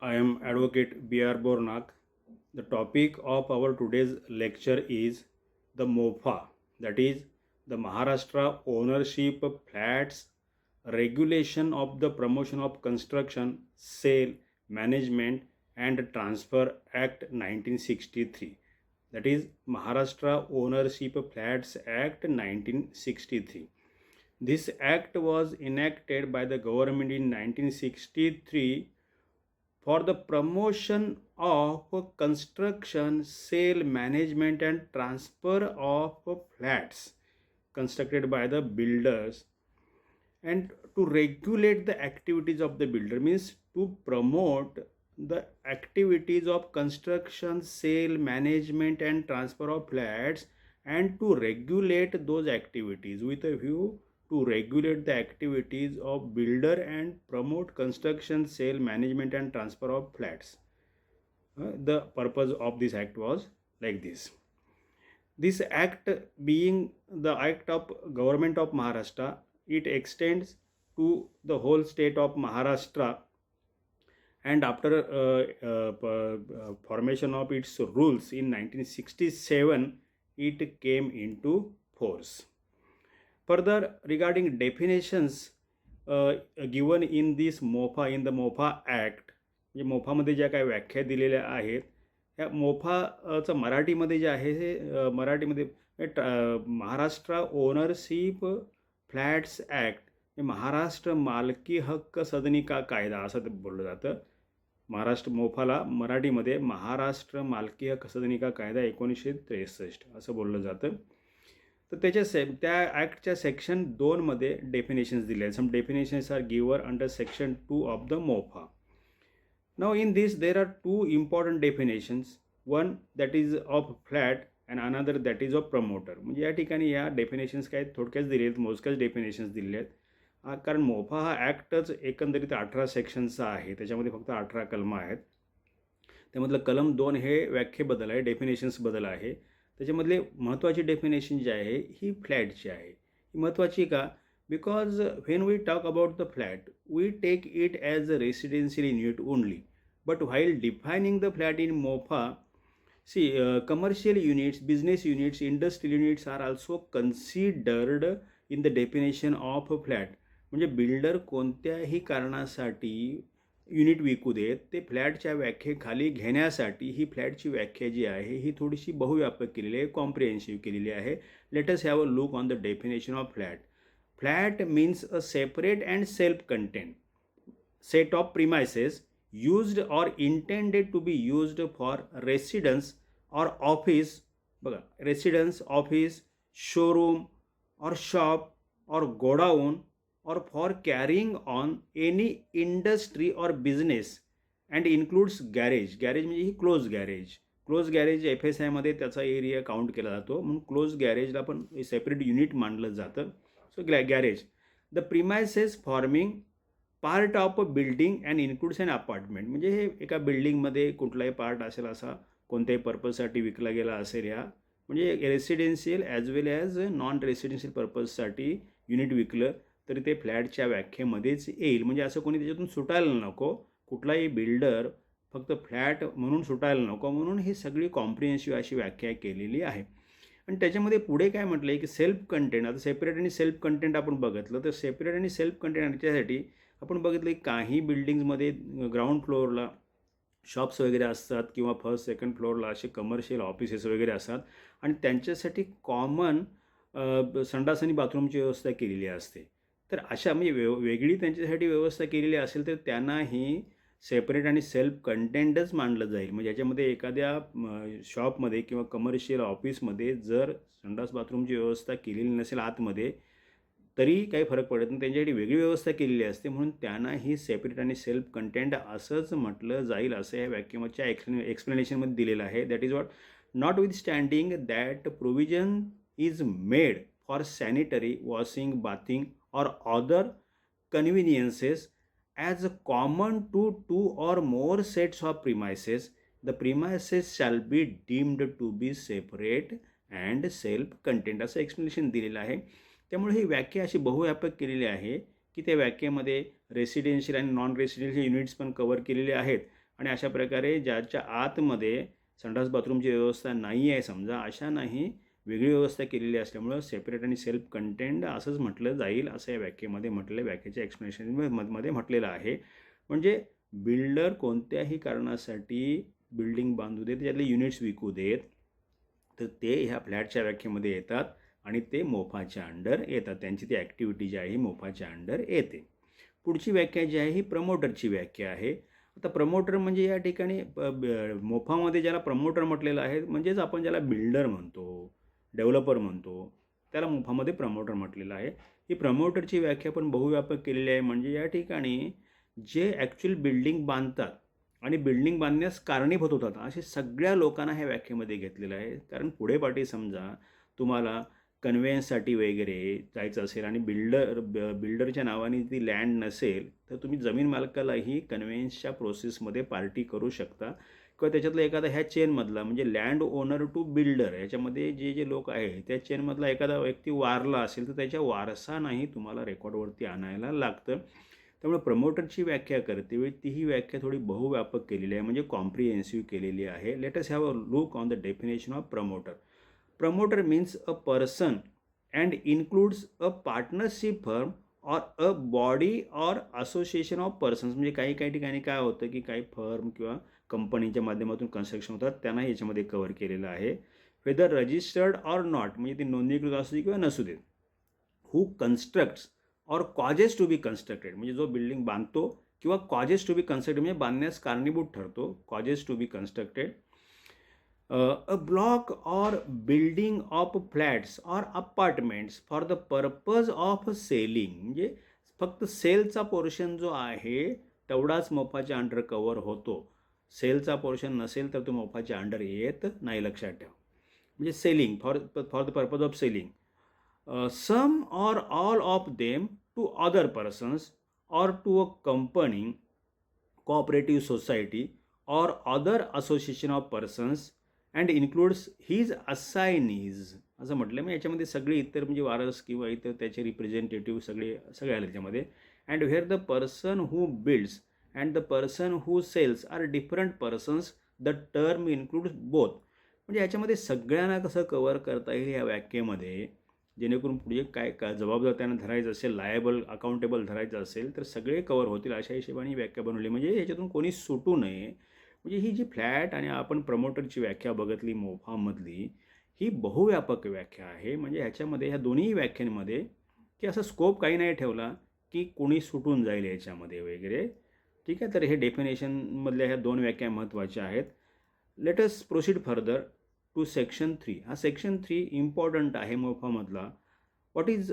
I am Advocate B.R. Bornak. The topic of our today's lecture is the MOFA, that is the Maharashtra Ownership Flats Regulation of the Promotion of Construction, Sale, Management and Transfer Act 1963. That is Maharashtra Ownership Flats Act 1963. This act was enacted by the government in 1963 for the promotion of construction, sale, management, and transfer of flats constructed by the builders, and to regulate the activities of the builder, means to promote the activities of construction, sale, management, and transfer of flats, and to regulate those activities with a view to regulate the activities of builder and promote construction, sale, management, and transfer of flats. The purpose of this act was like this. This act being the act of government of Maharashtra, it extends to the whole state of Maharashtra, and after formation of its rules in 1967, it came into force. Further, regarding definitions given in this MOFA, in the MOFA Act, म्हणजे मोफामध्ये ज्या काही व्याख्या दिलेल्या आहेत, ह्या मोफाचं मराठीमध्ये जे आहे हे मराठीमध्ये Maharashtra ownership flats act, Maharashtra मालकी हक्क सदनिका कायदा असं ते बोललं जातं. महाराष्ट्र मोफाला मराठीमध्ये महाराष्ट्र मालकी हक्क सदनिका कायदा 1963 असं बोललं जातं. तर त्या ॲक्टच्या सेक्शन 2मध्ये डेफिनेशन्स दिले आहेत. सम डेफिनेशन्स आर गिवर under section 2 of the MOFA. Now in this there are two important definitions, one that is of flat and another that is of promoter. म्हणजे या ठिकाणी या डेफिनेशन्स काय थोडक्याच दिले आहेत, मोजक्याच डेफिनेशन्स दिले आहेत. कारण मोफा हा ॲक्टच एकंदरीत 18 सेक्शनचा आहे, त्याच्यामध्ये फक्त 18 कलम आहेत. त्यामधलं कलम 2 हे व्याख्येबद्दल आहे, डेफिनेशन्स बद्दल आहे. त्याच्यामधले महत्त्वाची डेफिनेशन जी आहे ही फ्लॅटची आहे. ही महत्त्वाची का? Because when we talk about the flat, we take it as a residential unit only. But while defining the flat in MOFA, see, commercial units, business units, industrial units are also considered in the definition of a flat. म्हणजे builder कोणत्याही कारणासाठी unit विकू देत, ते फ्लॅटच्या व्याख्येखाली घेण्यासाठी ही फ्लॅटची व्याख्या जी आहे ही थोडीशी बहुव्यापक केलेली आहे, कॉम्प्रिहेन्सिव्ह केलेली आहे. Let us have a look on the definition of flat. Flat means a separate and self-contained set of premises used or intended to be used for residence or office. बघा, residence, office, showroom or shop or godown, or for carrying on any industry or business, and includes garage. Garage म्हणजे ही close garage. Close garage FSI मध्ये त्याचा area count केला जातो, म्हणून close गॅरेजला पण separate unit मानलं जातं. So garage, the premises forming part of a building and includes an apartment. म्हणजे हे एका बिल्डिंगमध्ये कुठलाही पार्ट असेल, असा कोणत्याही पर्पजसाठी विकला गेला असेल, या म्हणजे residential as well as non residential पर्पजसाठी unit विकलं तरी ते फ्लॅटच्या व्याख्येमध्येच येईल. म्हणजे असं कोणी त्याच्यातून सुटायला नको, कुठलाही बिल्डर फक्त फ्लॅट म्हणून सुटायला नको, म्हणून ही सगळी कॉम्प्रिहेन्सिव्ह अशी व्याख्या केलेली आहे. आणि त्याच्यामध्ये पुढे काय म्हटलं आहे की सेल्फ कंटेंट. आता सेपरेट आणि सेल्फ कंटेंट आपण बघितलं, तर सेपरेट आणि सेल्फ कंटेंट याच्यासाठी आपण बघितलं की काही बिल्डिंग्समध्ये ग्राउंड फ्लोअरला शॉप्स वगैरे असतात किंवा फर्स्ट सेकंड फ्लोअरला असे कमर्शियल ऑफिसेस वगैरे असतात, आणि त्यांच्यासाठी कॉमन संडास आणि बाथरूमची व्यवस्था केलेली असते. तर अशा म्हणजे वेगळी त्यांच्यासाठी व्यवस्था केलेली असेल तर त्यांनाही सेपरेट आणि सेल्फ कंटेंटच मानलं जाईल. म्हणजे याच्यामध्ये एखाद्या शॉपमध्ये किंवा कमर्शियल ऑफिसमध्ये जर संडास बाथरूमची व्यवस्था केलेली नसेल आतमध्ये, तरी काही फरक पडत नाही, त्यांच्यासाठी वेगळी व्यवस्था केलेली असते, म्हणून त्यांनाही सेपरेट आणि सेल्फ कंटेंट असंच म्हटलं जाईल, असं या व्याख्येच्या एक्सप्लेनेशनमध्ये दिलेलं आहे. That is what, not with standing that provision is made for sanitary, washing, bathing or other conveniences as common to two or more sets of premises, the premises shall be deemed to be separate and self-contained, असं explanation दिलेलं आहे. त्यामुळे ही व्याख्या अशी बहुव्यापक केलेली आहे की त्या व्याख्येमध्ये रेसिडेन्शियल आणि नॉन रेसिडेन्शियल युनिट्स पण कवर केलेले आहेत, आणि अशा प्रकारे ज्याच्या आतमध्ये संडास बाथरूमची व्यवस्था नाही आहे समजा, अशांनाही वेगळी व्यवस्था केलेली असल्यामुळं सेपरेट आणि सेल्फ कंटेंड असंच म्हटलं जाईल, असं या व्याख्येमध्ये म्हटलं, व्याख्येच्या एक्सप्लेनेशनमध्ये म्हटलेलं आहे. म्हणजे बिल्डर कोणत्याही कारणासाठी बिल्डिंग बांधू देत, त्यातले युनिट्स विकू देत, तर ते ह्या फ्लॅटच्या व्याख्येमध्ये येतात आणि ते मोफाच्या अंडर येतात. त्यांची ती ॲक्टिव्हिटी जी आहे ही मोफाच्या अंडर येते. पुढची व्याख्या जी आहे ही प्रमोटरची व्याख्या आहे. आता प्रमोटर म्हणजे या ठिकाणी मोफामध्ये ज्याला प्रमोटर म्हटलेलं आहे, म्हणजेच आपण ज्याला बिल्डर म्हणतो, डेव्हलपर म्हणतो, त्याला मोफामध्ये प्रमोटर म्हटलेलं आहे. ही प्रमोटरची व्याख्या पण बहुव्यापक केलेली आहे. म्हणजे या ठिकाणी जे ॲक्च्युअल बिल्डिंग बांधतात आणि बिल्डिंग बांधण्यास कारणीभूत होतात, असे सगळ्या लोकांना ह्या व्याख्येमध्ये घेतलेलं आहे. कारण पुढे पाठी समजा तुम्हाला कन्व्हेयन्ससाठी वगैरे जायचं असेल आणि बिल्डरच्या नावाने ती लँड नसेल, तर तुम्ही जमीन मालकालाही कन्व्हेयन्सच्या प्रोसेसमध्ये पार्टी करू शकता किंवा त्याच्यातला एखादा ह्या चेनमधला म्हणजे लँड ओनर टू बिल्डर ह्याच्यामध्ये जे लोक आहे त्या चेनमधला एखादा व्यक्ती वारला असेल तर त्याच्या वारसांनाही तुम्हाला रेकॉर्डवरती आणायला लागतं. त्यामुळे प्रमोटरची व्याख्या करते वेळी तीही व्याख्या थोडी बहुव्यापक केलेली आहे, म्हणजे कॉम्प्रिहेन्सिव्ह केलेली आहे. Let us have a look on the definition of promoter. Promoter means a person and includes a partnership firm or a body or association of persons. म्हणजे काही काही ठिकाणी काय होतं की काही फर्म किंवा कंपनीच्या माध्यमातून कन्स्ट्रक्शन होतात, त्यांना याच्यामध्ये कव्हर केलेलं आहे. वेदर रजिस्टर्ड ऑर नॉट, म्हणजे ती नोंदणीकृत असू दे किंवा नसू देत. Who constructs or causes to be constructed, म्हणजे जो बिल्डिंग बांधतो किंवा कॉजेस टू बी कन्स्ट्रक्टेड म्हणजे बांधण्यास कारणीभूत ठरतो, causes to be constructed. A block or building of flats or apartments for the purpose of selling, म्हणजे फक्त सेलचा पोर्शन जो आहे तेवढाच मोफाच्या अंडर कव्हर होतो. सेलचा पोर्शन नसेल तर तो मोफाच्या अंडर येत नाही, लक्षात ठेवा. म्हणजे selling for the purpose of selling some or all of them to other persons or to a company, cooperative society or other association of persons and includes his assignees, असं म्हटलं. मग याच्यामध्ये सगळे इतर म्हणजे वारस किंवा इतर त्याचे रिप्रेझेंटेटिव्ह सगळे आले त्याच्यामध्ये. And where the person who builds and the person who sells are different persons, the term includes both. म्हणजे याच्यामध्ये सगळ्यांना कसं कव्हर करता येईल या व्याख्येमध्ये, जेणेकरून पुढे काय जबाबदार त्यांना धरायचं असेल, लायबल अकाउंटेबल धरायचं असेल तर सगळे कव्हर होतील, अशा हिशोबाने व्याख्या बनवली. म्हणजे याच्यातून कोणी सुटू नये. म्हणजे ही जी फ्लॅट आणि आपण प्रमोटरची व्याख्या बघितली मोफामधली, ही बहुव्यापक व्याख्या आहे. म्हणजे ह्याच्यामध्ये ह्या दोन्ही व्याख्यांमध्ये की असा स्कोप काही नाही ठेवला की कोणी सुटून जाईल याच्यामध्ये वगैरे. ठीक आहे, तर हे डेफिनेशनमधल्या ह्या दोन व्याख्या महत्त्वाच्या आहेत. Let us proceed further to section 3. हा सेक्शन 3 इम्पॉर्टंट आहे मोफामधला. What is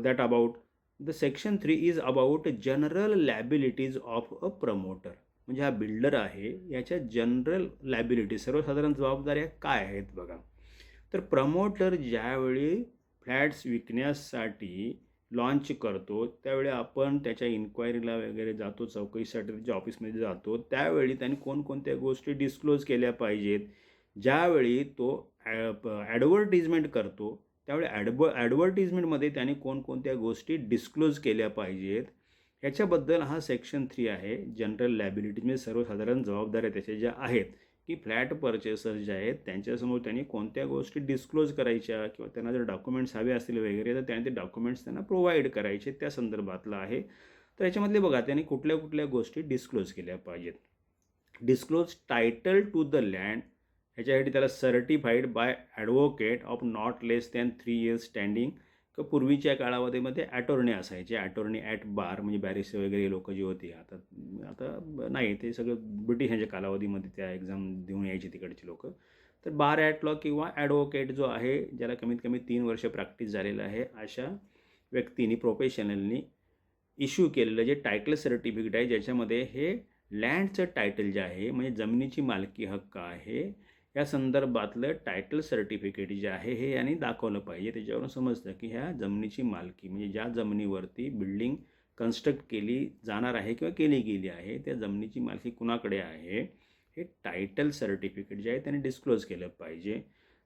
that about? The section 3 is about general liabilities of a promoter. म्हणजे हा बिल्डर आहे याच्या जनरल लायबिलिटी, सर्वसाधारण जबाबदाऱ्या काय आहेत बघा. तर प्रमोटर ज्यावेळी फ्लॅट्स विकण्यासाठी लॉन्च करतो त्यावेळी आपण त्याच्या इन्क्वायरीला वगैरे जातो, चौकशीसाठी त्याच्या ऑफिसमध्ये जातो, त्यावेळी त्यांनी कोणकोणत्या गोष्टी डिस्क्लोज केल्या पाहिजेत. ज्यावेळी तो ॲडव्हर्टिजमेंट करतो त्यावेळी ॲडव्हर्टिजमेंटमध्ये त्यांनी कोणकोणत्या गोष्टी डिस्क्लोज केल्या पाहिजेत ह्याच्याबद्दल हा सेक्शन 3 आहे. जनरल लॅबिलिटी म्हणजे सर्वसाधारण जबाबदाऱ्या त्याच्या ज्या आहेत की फ्लॅट परचेसर जे आहेत त्यांच्यासमोर त्यांनी कोणत्या गोष्टी डिस्क्लोज करायच्या किंवा त्यांना जर डॉक्युमेंट्स हवे असतील वगैरे तर त्यांनी ते डॉक्युमेंट्स त्यांना प्रोव्हाइड करायचे, त्या संदर्भातलं आहे. तर याच्यामधले बघा त्यांनी कुठल्या कुठल्या गोष्टी डिस्क्लोज केल्या पाहिजेत. Disclose title to the land, ह्याच्यासाठी त्याला certified by advocate of not less than 3 years standing. किंवा पूर्वीच्या काळामध्ये ॲटॉर्नी असायचे, ॲटॉर्नी ॲट बार, म्हणजे बॅरिस्टर वगैरे लोक जी होती. आता नाही, ते सगळं ब्रिटिशांच्या कालावधीमध्ये त्या एक्झाम देऊन यायची तिकडची लोक. तर बार ॲट लॉ किंवा ॲडव्होकेट जो आहे ज्याला कमीत कमी 3 वर्ष प्रॅक्टिस झालेलं आहे, अशा व्यक्तींनी, प्रोफेशनलनी इश्यू केलेलं जे टायटल सर्टिफिकेट आहे ज्याच्यामध्ये हे लँडचं टायटल जे आहे म्हणजे जमिनीची मालकी हक्क आहे या संदर्भातलं टायटल सर्टिफिकेट जे आहे हे यांनी दाखवलं पाहिजे. त्याच्यावरून समजतं की ह्या जमिनीची मालकी म्हणजे ज्या जमिनीवरती बिल्डिंग कन्स्ट्रक्ट केली जाणार आहे किंवा केली गेली आहे त्या जमिनीची मालकी कुणाकडे आहे हे टायटल सर्टिफिकेट जे आहे त्यांनी डिस्क्लोज केलं पाहिजे.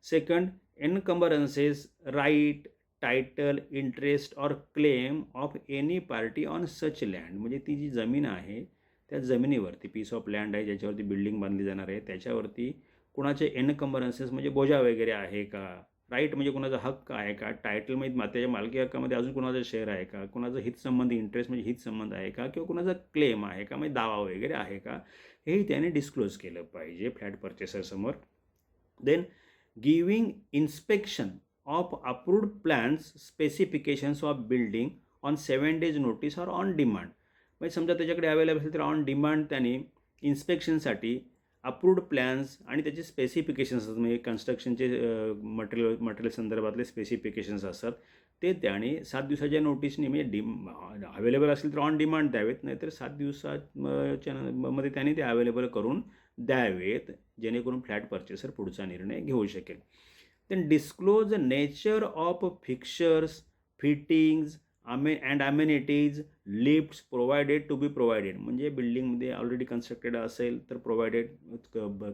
Second, encumbrances, right, title, interest or claim of any party on such land, म्हणजे ती जी जमीन आहे त्या जमिनीवरती पीस ऑफ लँड आहे ज्याच्यावरती बिल्डिंग बांधली जाणार आहे त्याच्यावरती कुणाचे एनकंबरन्सेस म्हणजे बोजा वगैरे आहे का, राईट म्हणजे कुणाचा हक्क आहे का, टायटल म्हणजे त्याच्या मालकी हक्कामध्ये अजून कुणाचं शेअर आहे का, कुणाचं हितसंबंध इंटरेस्ट म्हणजे हितसंबंध आहे का, किंवा कुणाचा क्लेम आहे का म्हणजे दावा वगैरे आहे का, हेही त्याने डिस्क्लोज केलं पाहिजे फ्लॅट परचेसरसमोर. Then giving inspection of approved plans specifications of building on 7 days notice or on demand. म्हणजे समजा त्याच्याकडे अवेलेबल असेल तर ऑन डिमांड त्याने इन्स्पेक्शनसाठी अप्रूव्ड प्लॅन्स आणि त्याचे स्पेसिफिकेशन्स असतात, म्हणजे कन्स्ट्रक्शनचे मटेरियल संदर्भातले स्पेसिफिकेशन्स असतात ते त्याने 7 दिवसाच्या नोटीसने म्हणजे अवेलेबल असेल तर ऑन डिमांड द्यावेत, नाहीतर 7 दिवसाच्या मध्ये त्याने ते अवेलेबल करून द्यावेत जेणेकरून फ्लॅट परचेसर पुढचा निर्णय घेऊ शकेल. Then disclose nature of fixtures, fittings and amenities, lifts provided to be provided. म्हणजे बिल्डिंगमध्ये ऑलरेडी कन्स्ट्रक्टेड असेल तर प्रोव्हाइडेड,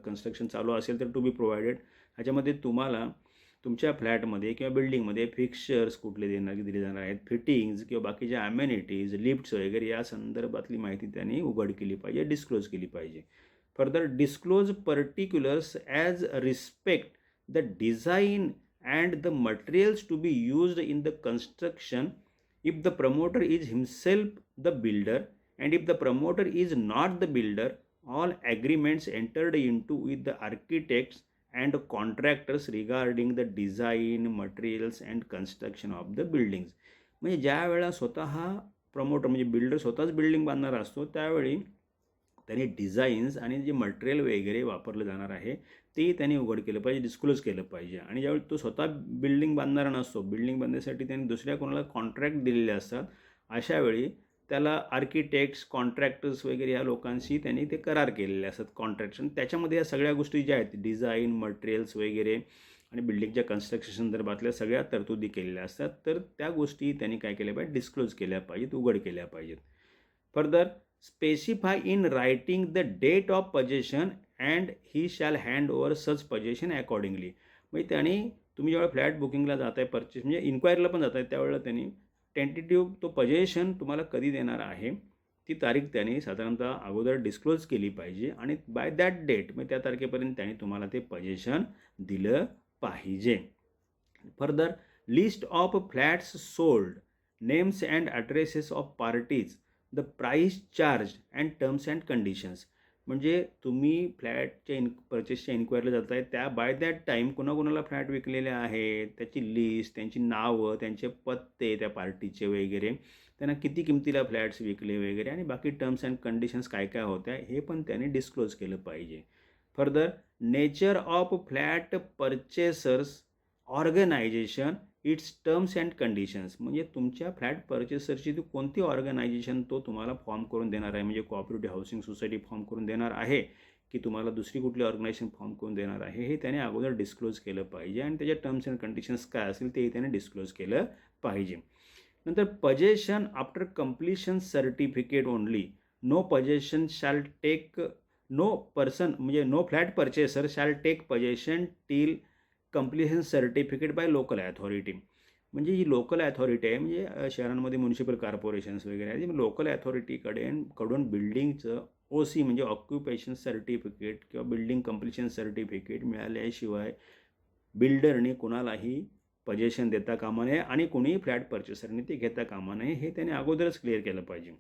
कन्स्ट्रक्शन चालू असेल तर टू बी प्रोव्हाइडेड. ह्याच्यामध्ये तुम्हाला तुमच्या फ्लॅटमध्ये किंवा बिल्डिंगमध्ये फिक्चर्स कुठले दिले जाणार आहेत, फिटिंग्ज किंवा बाकीच्या अमेनिटीज, लिफ्ट्स वगैरे या संदर्भातली माहिती त्यांनी उघड केली पाहिजे, डिस्क्लोज केली पाहिजे. Further disclose particulars as respect the design and the materials to be used in the construction if the promoter is himself the builder, and if the promoter is not the builder, all agreements entered into with the architects and contractors regarding the design, materials and construction of the buildings. म्हणजे ज्या वेळा स्वतः promoter म्हणजे builder स्वतःच building बांधणार असतो त्यावेळी त्यांनी डिझाईन्स आणि जे मटेरियल वगैरे वापरलं जाणार आहे ते त्यांनी उघड केलं पाहिजे, डिस्क्लोज केलं पाहिजे. आणि ज्यावेळी तो स्वतः बिल्डिंग बांधणारा नसतो, बिल्डिंग बांधण्यासाठी त्यांनी दुसऱ्या कोणाला कॉन्ट्रॅक्ट दिलेले असतात, अशावेळी त्याला आर्किटेक्ट्स, कॉन्ट्रॅक्टर्स वगैरे या लोकांशी त्यांनी ते करार केलेले असतात, कॉन्ट्रॅक्शन. त्याच्यामध्ये या सगळ्या गोष्टी ज्या आहेत डिझाईन, मटेरियल्स वगैरे आणि बिल्डिंगच्या कन्स्ट्रक्शन संदर्भातल्या सगळ्या तरतुदी केलेल्या असतात, तर त्या गोष्टी त्यांनी काय केल्या पाहिजे, डिस्क्लोज केल्या पाहिजेत, उघड केल्या पाहिजेत. Further specify in writing the date of possession and he shall hand over such possession accordingly. म्हणजे त्यांनी तुम्ही जेव्हा फ्लॅट बुकिंगला जात आहे, परचेस म्हणजे इन्क्वायरीला पण जात आहे, त्यावेळेला त्यांनी टेंटेटिव्ह तो पजेशन तुम्हाला कधी देणार आहे ती तारीख त्यांनी साधारणतः अगोदर डिस्क्लोज केली पाहिजे आणि बाय दॅट डेट म्हणजे त्या तारखेपर्यंत त्यांनी तुम्हाला ते पजेशन दिलं पाहिजे. Further list of flats sold, names and addresses of parties, the price charge and terms and conditions. म्हणजे तुम्ही फ्लॅटच्या परचेसच्या इन्क्वायरीला जात आहे त्या बाय दॅट टाईम कुणाकुणाला फ्लॅट विकलेले आहेत त्याची लिस्ट, त्यांची नावं, त्यांचे पत्ते त्या पार्टीचे वगैरे, त्यांना किती किमतीला फ्लॅट्स विकले वगैरे आणि बाकी टर्म्स अँड कंडिशन्स काय काय होत्या हे पण त्यांनी डिस्क्लोज केलं पाहिजे. Further nature of flat purchasers organisation, its terms and conditions. म्हणजे तुमच्या फ्लॅट परचेसरची ती कोणती ऑर्गनायझेशन तो तुम्हाला फॉर्म करून देणार आहे, म्हणजे कोऑपरेटिव्ह हाऊसिंग सोसायटी फॉर्म करून देणार आहे की तुम्हाला दुसरी कुठली ऑर्गनायझेशन फॉर्म करून देणार आहे हे त्याने अगोदर डिस्क्लोज केलं पाहिजे आणि त्याच्या टर्म्स अँड कंडिशन्स काय असेल तेही त्याने डिस्क्लोज केलं पाहिजे. नंतर possession after completion certificate only, no possession shall take, no person म्हणजे no flat purchaser shall take possession till completion certificate by local authority. म्हणजे ही लोकल अथॉरिटी आहे, म्हणजे शहरांमध्ये म्युनिसिपल कॉर्पोरेशन्स वगैरे आहे, लोकल अथॉरिटीकडून बिल्डिंगचं OC म्हणजे ऑक्युपेशन सर्टिफिकेट किंवा बिल्डिंग कम्प्लिशन सर्टिफिकेट मिळाल्याशिवाय बिल्डरने कुणालाही पजेशन देता कामा नये आणि कोणीही फ्लॅट परचेसरने ते घेता कामा नये हे त्याने अगोदरच क्लिअर केलं पाहिजे.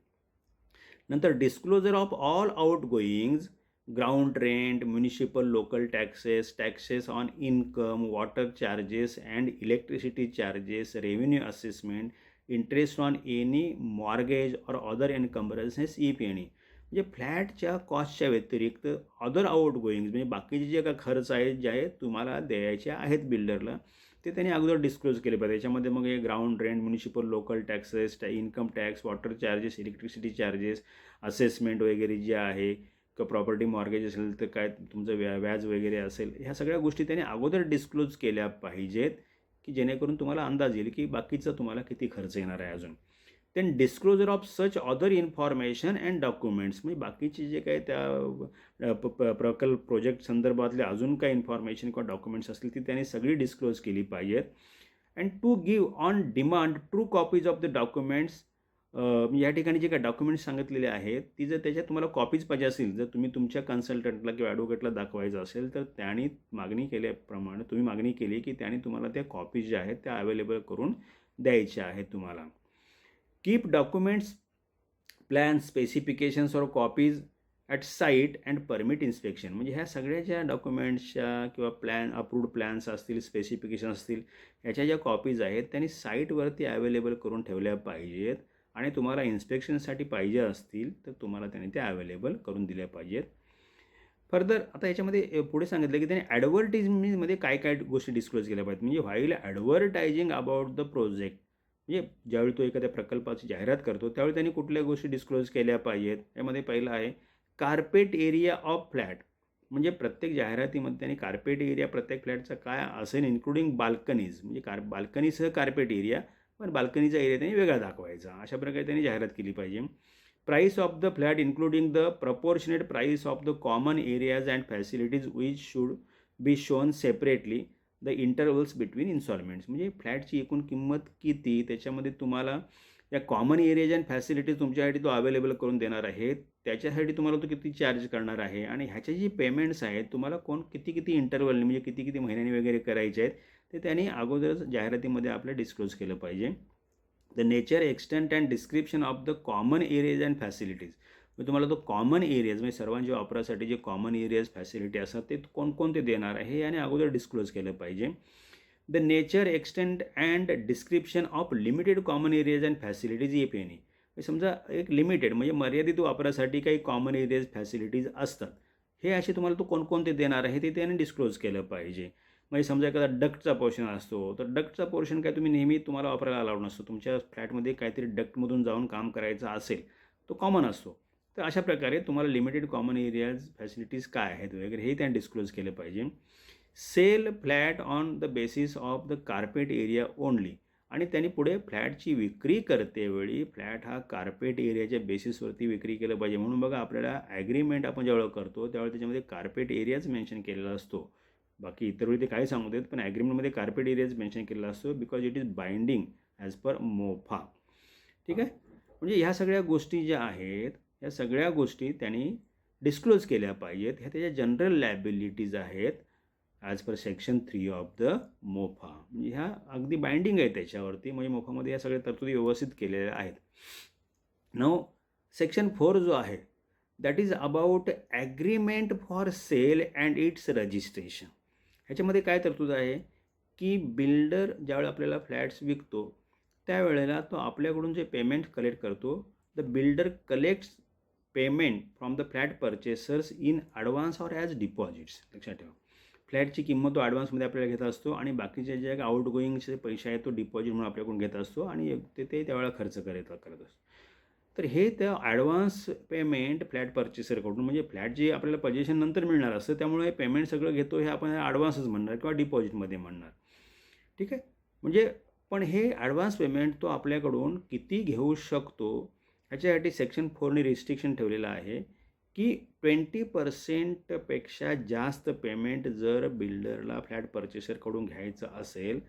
नंतर disclosure of all out गोईंग्ज, ground rent, municipal local taxes, taxes on income, water charges and electricity charges, revenue assessment, interest on any mortgage और अदर एन्कम्बरन्सेस इफ एनी. म्हणजे फ्लॅटच्या कॉस्टच्या व्यतिरिक्त अदर आउट गोईंग्ज म्हणजे बाकीचे जे काय खर्च आहेत जे आहेत तुम्हाला द्यायचे आहेत बिल्डरला ते त्यांनी अगोदर डिस्क्लोज केले पाहिजे. त्याच्यामध्ये मग हे ground rent, municipal local taxes, income tax, water charges, electricity charges, assessment वगैरे जे आहे किंवा प्रॉपर्टी मॉर्गेज असेल तर काय तुमचं व्याज वगैरे असेल, ह्या सगळ्या गोष्टी त्यांनी अगोदर डिस्क्लोज केल्या पाहिजेत की जेणेकरून तुम्हाला अंदाज येईल की बाकीचा तुम्हाला किती खर्च येणार आहे अजून. Then disclosure of such other information and documents म्हणजे बाकीचे जे काही त्या प्रकल्प प्रोजेक्ट संदर्भातले अजून काही इन्फॉर्मेशन किंवा डॉक्युमेंट्स असतील ती त्यांनी सगळी डिस्क्लोज केली पाहिजेत. And to give on demand true copies of the documents या ठिकाणी जे काही डॉक्युमेंट्स सांगितलेले आहेत ती जर त्याच्यात तुम्हाला कॉपीज पाहिजे असेल, जर तुम्ही तुमच्या कन्सल्टंटला किंवा ॲडव्होकेटला दाखवायचं असेल तर त्यांनी मागणी केल्याप्रमाणे तुम्ही मागणी केली की त्याने तुम्हाला त्या कॉपीज ज्या आहेत त्या अवेलेबल करून द्यायच्या आहेत तुम्हाला. कीप डॉक्युमेंट्स, प्लॅन्स, स्पेसिफिकेशन्स और copies at site and permit inspection. म्हणजे ह्या सगळ्या ज्या डॉक्युमेंट्सच्या किंवा अप्रूव्ड प्लॅन्स असतील, स्पेसिफिकेशन असतील, ह्याच्या ज्या कॉपीज आहेत त्यांनी साईटवरती अवेलेबल करून ठेवल्या पाहिजेत आणि तुम्हाला इन्स्पेक्शनसाठी पाहिजे असतील तर तुम्हाला त्यांनी त्या अवेलेबल करून दिल्या पाहिजेत. फर्दर आता याच्यामध्ये पुढे सांगितलं की त्यांनी ॲडव्हर्टिजमेंटमध्ये काय काय गोष्टी डिस्क्लोज केल्या पाहिजेत. म्हणजे while advertising about the project, म्हणजे ज्यावेळी तो एखाद्या प्रकल्पाची जाहिरात करतो त्यावेळी त्यांनी कुठल्या गोष्टी डिस्क्लोज केल्या पाहिजेत. यामध्ये पहिलं आहे कार्पेट एरिया ऑफ फ्लॅट. म्हणजे प्रत्येक जाहिरातीमध्ये त्यांनी कार्पेट एरिया प्रत्येक फ्लॅटचा काय असेल, इन्क्लुडिंग बाल्कनीज, म्हणजे बाल्कनीसह कार्पेट एरिया, पण बाल्कनीचा एरिया त्यांनी वेगळा दाखवायचा. अशा प्रकारे त्यांनी जाहिरात केली पाहिजे. Price of the flat including the proportionate price of the common areas and facilities which should be shown separately the intervals between instalments. म्हणजे फ्लॅटची एकूण किंमत किती, त्याच्यामध्ये तुम्हाला या कॉमन एरियाज अँड फॅसिलिटीज तुमच्यासाठी तो अवेलेबल करून देणार आहे, त्याच्यासाठी तुम्हाला तो किती चार्ज करणार आहे आणि ह्याचे जे पेमेंट्स आहेत तुम्हाला किती किती इंटरवलने म्हणजे किती किती महिन्यांनी वगैरे करायचे आहेत ते त्यांनी अगोदरच जाहिरातीमध्ये आपलं डिस्क्लोज केलं पाहिजे. The nature, extent and description of the common areas and facilities. म्हणजे तुम्हाला तो कॉमन एरियाज म्हणजे सर्वांच्या वापरासाठी जे कॉमन एरियाज फॅसिलिटी असतात ते कोणकोणते देणार आहे याने अगोदर डिस्क्लोज केलं पाहिजे. The nature, extent and description of limited common areas and facilities if any. समजा एक लिमिटेड म्हणजे मर्यादित वापरासाठी काही कॉमन एरियाज फॅसिलिटीज असतात, हे असे तुम्हाला तो कोणकोणते देणार आहे ते त्याने डिस्क्लोज केलं पाहिजे. म्हणजे समजा एखादा डक्टचा पोर्शन असतो तर डक्टचा पोर्शन काय तुम्ही नेहमी तुम्हाला वापरायला अलाउड नसतो. तुमच्या फ्लॅटमध्ये काहीतरी डक्टमधून जाऊन काम करायचं असेल तो कॉमन असतो. तर अशा प्रकारे तुम्हाला लिमिटेड कॉमन एरियाज फॅसिलिटीज काय आहेत वगैरे हे त्यांनी डिस्क्लोज केलं पाहिजे. Sell flat on the basis of the carpet area only. आणि त्यांनी पुढे फ्लॅटची विक्री करतेवेळी फ्लॅट हा कार्पेट एरियाच्या बेसिसवरती विक्री केलं पाहिजे. म्हणून बघा आपल्याला ॲग्रीमेंट आपण ज्यावेळेला करतो त्यावेळेला त्याच्यामध्ये कार्पेट एरियाच मेन्शन केलेला असतो. बाकी इतर वेळी ते काय सांगू देत पण ॲग्रीमेंटमध्ये कार्पेट एरियाज मेन्शन केलेला असतो because it is binding as per MOFA. ठीक आहे. म्हणजे ह्या सगळ्या गोष्टी ज्या आहेत या सगळ्या गोष्टी त्यांनी डिस्क्लोज केल्या पाहिजेत. ह्या त्याच्या जनरल लायबिलिटीज आहेत as per section 3 of the MOFA. म्हणजे ह्या अगदी बाइंडिंग आहे त्याच्यावरती. म्हणजे मोफामध्ये या सगळ्या तरतुदी व्यवस्थित केलेल्या आहेत. नाउ सेक्शन 4 जो आहे that is about agreement for sale and its registration. ह्याच्यामध्ये काय तरतूद आहे की बिल्डर ज्यावेळी आपल्याला फ्लॅट्स विकतो त्यावेळेला तो आपल्याकडून जे पेमेंट कलेक्ट करतो, the builder collects payment from the flat purchasers in advance or as deposits. लक्षात ठेवा, फ्लॅटची किंमत तो ॲडव्हान्समध्ये आपल्याला घेत असतो आणि बाकीचे जे आउट गोईंगचे पैसे आहेत तो डिपॉझिट म्हणून आपल्याकडून घेत असतो आणि ते त्यावेळेला खर्च करत असतो. तर हे त्या ॲडव्हान्स पेमेंट फ्लॅट परचेसरकडून म्हणजे फ्लॅट जी आपल्याला पोझिशन नंतर मिळणार असतं त्यामुळे पेमेंट सगळं घेतो हे आपण ॲडव्हान्सच म्हणणार किंवा डिपॉझिटमध्ये म्हणणार. ठीक आहे. म्हणजे पण हे ॲडव्हान्स पेमेंट तो आपल्याकडून किती घेऊ शकतो ह्याच्यासाठी सेक्शन 4ने रिस्ट्रिक्शन ठेवलेलं आहे की 20% जास्त पेमेंट जर बिल्डरला फ्लॅट परचेसरकडून घ्यायचं असेल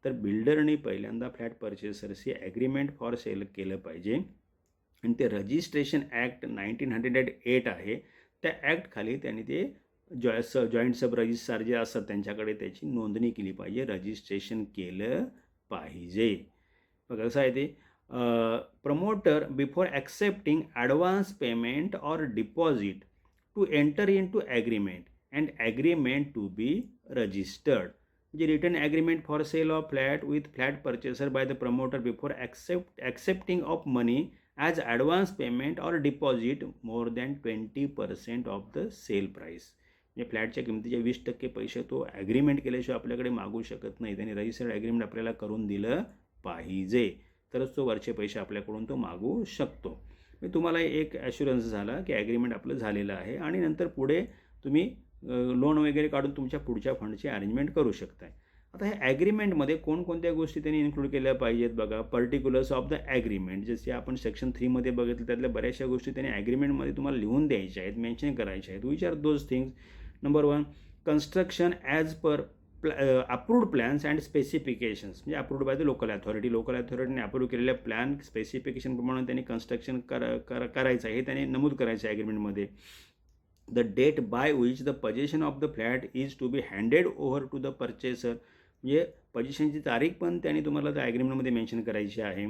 तर बिल्डरने पहिल्यांदा फ्लॅट परचेसरशी ॲग्रीमेंट फॉर सेल केलं पाहिजे आणि ते रजिस्ट्रेशन ॲक्ट 1908 आहे त्या ॲक्टखाली त्यांनी ते जॉईंट सब रजिस्ट्रार जे असतात त्यांच्याकडे त्याची नोंदणी केली पाहिजे, रजिस्ट्रेशन केलं पाहिजे. बघा कसं आहे ते promoter before accepting advance payment or deposit to enter into agreement and agreement to be registered. म्हणजे written agreement for sale of flat with flat purchaser by the promoter before accepting of money as advance payment or deposit more than 20% of the sale price. म्हणजे फ्लॅटच्या किमतीचे 20% पैसे तो agreement केल्याशिवाय आपल्याकडे मागू शकत नाही. त्यांनी रजिस्टर्ड ॲग्रीमेंट आपल्याला करून दिलं पाहिजे तरच तो वरचे पैसे आपल्याकडून तो मागू शकतो. म्हणजे तुम्हाला एक ॲश्युरन्स झाला की ॲग्रीमेंट आपलं झालेलं आहे आणि नंतर पुढे तुम्ही लोन वगैरे काढून तुमच्या पुढच्या फंडची अरेंजमेंट करू शकताय. आता ह्या ॲग्रीमेंटमध्ये कोणकोणत्या गोष्टी त्यांनी इन्क्लूड केल्या पाहिजेत बघा. पर्टिक्युलर्स ऑफ द ॲग्रीमेंट जसे आपण सेक्शन 3मध्ये बघितलं त्यातल्या बऱ्याचशा गोष्टी त्यांनी ॲग्रीमेंटमध्ये तुम्हाला लिहून द्यायच्या आहेत, मेन्शन करायच्या आहेत. Which are those things. Number 1 construction as per approved plans and specifications, म्हणजे अप्रूव्ड बाय द लोकल अथॉरिटीने अप्रूव्ह केलेल्या प्लॅन स्पेसिफिकेशनप्रमाणे त्यांनी कन्स्ट्रक्शन करायचं आहे हे त्यांनी नमूद करायचं आहे ॲग्रीमेंटमध्ये. The date by which the possession of the flat is to be handed over to the purchaser, म्हणजे पोजेशनची तारीख पण त्यांनी तुम्हाला त्या ॲग्रीमेंटमध्ये मेन्शन करायची आहे.